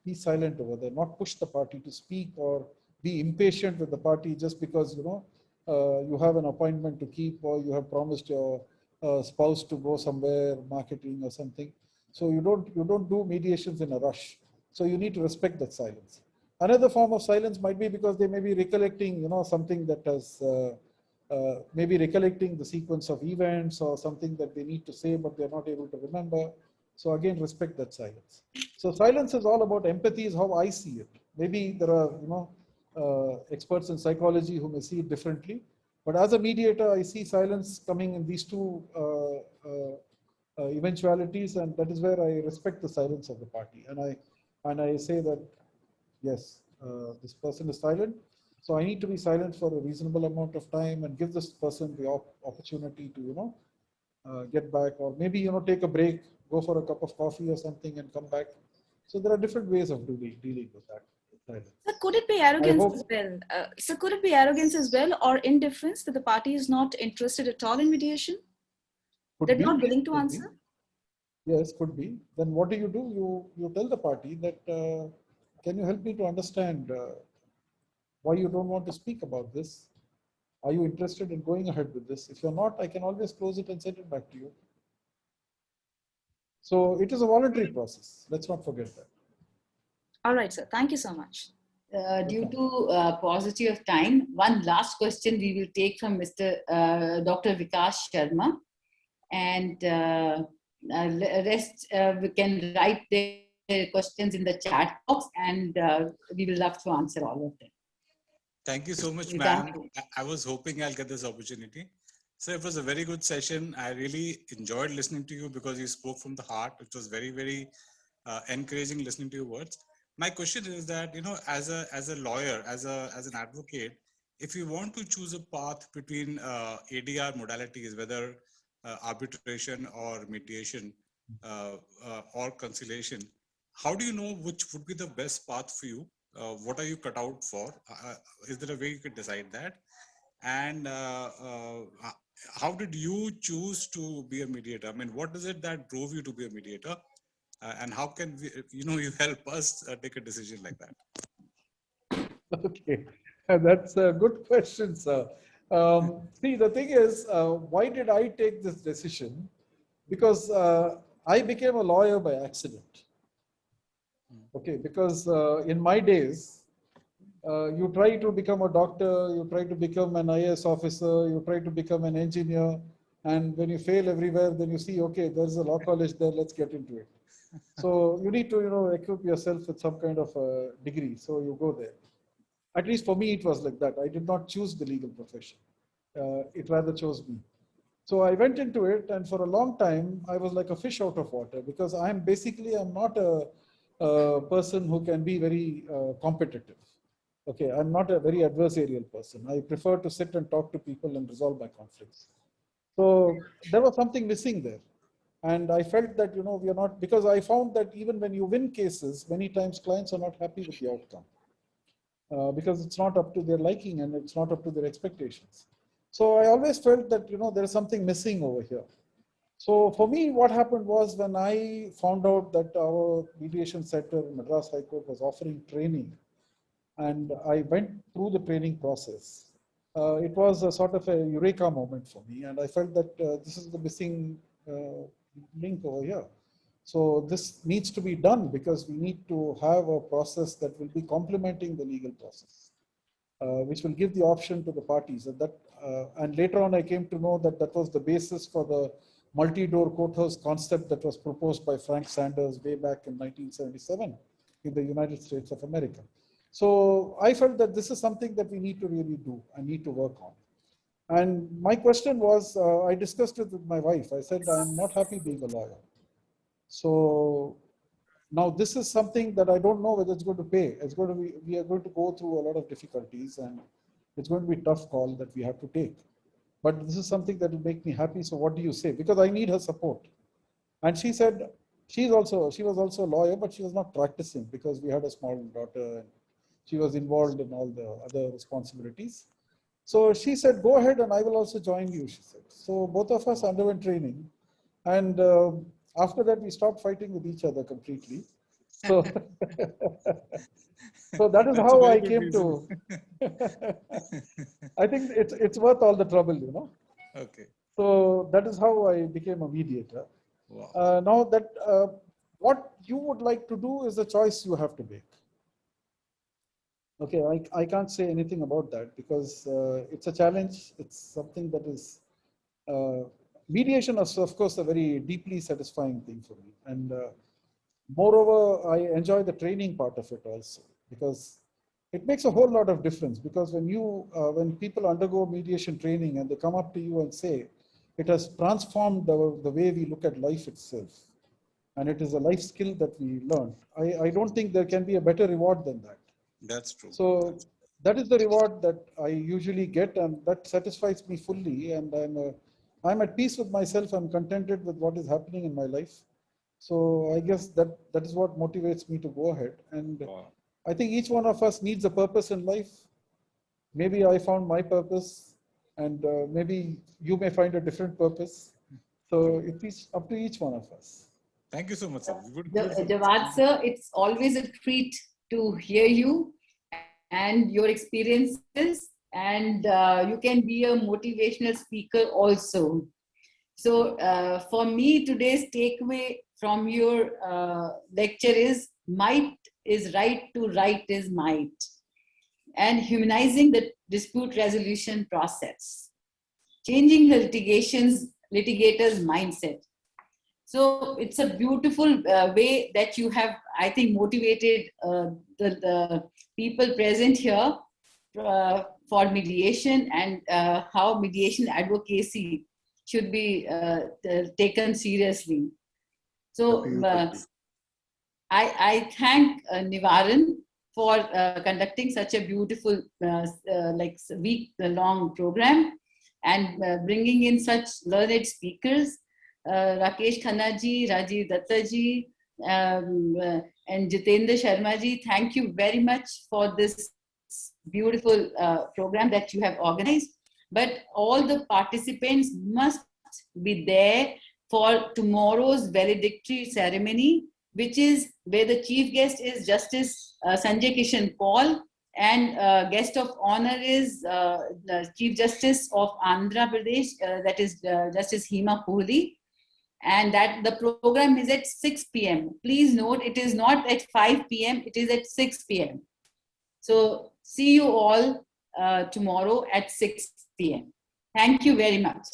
be silent over there. Not push the party to speak or be impatient with the party just because you have an appointment to keep, or you have promised your spouse to go somewhere marketing or something. So you don't do mediations in a rush. So you need to respect that silence. Another form of silence might be because they may be recollecting, something that has maybe recollecting the sequence of events or something that they need to say, but they're not able to remember. So again, respect that silence. So silence is all about empathy, is how I see it. Maybe there are, experts in psychology who may see it differently. But as a mediator, I see silence coming in these two eventualities, and that is where I respect the silence of the party. And I say that, yes, this person is silent. So I need to be silent for a reasonable amount of time and give this person the opportunity to, get back, or maybe, take a break, go for a cup of coffee or something and come back. So there are different ways of dealing with that silence. So could it be arrogance as well? So could it be arrogance as well, or indifference, that the party is not interested at all in mediation? They're not willing to answer? Yes, could be. Then what do? You tell the party that, can you help me to understand why you don't want to speak about this? Are you interested in going ahead with this? If you're not, I can always close it and send it back to you. So it is a voluntary process. Let's not forget that. All right, sir. Thank you so much. Due to paucity of time, one last question we will take from Dr. Vikas Sharma, and rest we can write their questions in the chat box, and we will love to answer all of them. Thank you so much, ma'am. I was hoping I'll get this opportunity. So it was a very good session. I really enjoyed listening to you because you spoke from the heart. It was very, very encouraging listening to your words. My question is that, as a lawyer, as an advocate, if you want to choose a path between ADR modalities, whether arbitration or mediation or conciliation, how do you know which would be the best path for you? What are you cut out for? Is there a way you could decide that? And how did you choose to be a mediator? I mean, what is it that drove you to be a mediator? And how can we, you help us take a decision like that? Okay, that's a good question, sir. See, the thing is, why did I take this decision? Because I became a lawyer by accident. Okay, because in my days, you try to become a doctor, you try to become an IAS officer, you try to become an engineer, and when you fail everywhere, then you see, okay, there's a law college there, let's get into it. So you need to, equip yourself with some kind of a degree, so you go there. At least for me, it was like that. I did not choose the legal profession. It rather chose me. So I went into it, and for a long time, I was like a fish out of water, because I'm not a person who can be very competitive. Okay, I'm not a very adversarial person. I prefer to sit and talk to people and resolve my conflicts. So there was something missing there. And I felt that, we are not, because I found that even when you win cases, many times clients are not happy with the outcome. Because it's not up to their liking and it's not up to their expectations. So I always felt that, there is something missing over here. So for me, what happened was when I found out that our mediation center in Madras High Court was offering training, and I went through the training process, it was a sort of a eureka moment for me. And I felt that this is the missing link over here. So this needs to be done because we need to have a process that will be complementing the legal process, which will give the option to the parties. And later on, I came to know that that was the basis for the multi-door courthouse concept that was proposed by Frank Sanders way back in 1977 in the United States of America. So I felt that this is something that we need to really do and need to work on. And my question was, I discussed it with my wife. I said, I'm not happy being a lawyer. So now this is something that I don't know whether it's going to pay. It's going to be, we are going to go through a lot of difficulties, and it's going to be a tough call that we have to take. But this is something that will make me happy. So what do you say? Because I need her support. And she said, she was also a lawyer, but she was not practicing because we had a small daughter and she was involved in all the other responsibilities. So she said, go ahead and I will also join you, she said. So both of us underwent training. And after that, we stopped fighting with each other completely. So, so that is how I came to, I think it's worth all the trouble, Okay. So that is how I became a mediator. Wow. Now that what you would like to do is a choice you have to make. Okay, I can't say anything about that because it's a challenge. It's something that is, mediation is of course a very deeply satisfying thing for me. And moreover, I enjoy the training part of it also because it makes a whole lot of difference. Because when people undergo mediation training and they come up to you and say, it has transformed the way we look at life itself. And it is a life skill that we learned. I don't think there can be a better reward than that. That's true. So that is the reward that I usually get, and that satisfies me fully. And I'm at peace with myself. I'm contented with what is happening in my life. So I guess that is what motivates me to go ahead. And Wow. I think each one of us needs a purpose in life. Maybe I found my purpose, and maybe you may find a different purpose. So it's up to each one of us. Thank you so much, sir. Jawad sir, it's always a treat to hear you and your experiences, and you can be a motivational speaker also. So for me, today's takeaway from your lecture is might is right to right is might, and humanizing the dispute resolution process, changing the litigator's mindset. So it's a beautiful way that you have, I think, motivated the people present here for mediation, and how mediation advocacy should be taken seriously. So I thank Nivaran for conducting such a beautiful week-long program and bringing in such learned speakers. Rakesh Khanna ji, Rajiv Datta ji, and Jitendra Sharma ji, thank you very much for this beautiful program that you have organized. But all the participants must be there for tomorrow's valedictory ceremony, which is where the chief guest is Justice Sanjay Kishan Paul, and guest of honor is the Chief Justice of Andhra Pradesh, that is Justice Hema Kohli. And that the program is at 6 p.m. Please note, it is not at 5 p.m., it is at 6 p.m. So see you all tomorrow at 6 p.m. Thank you very much.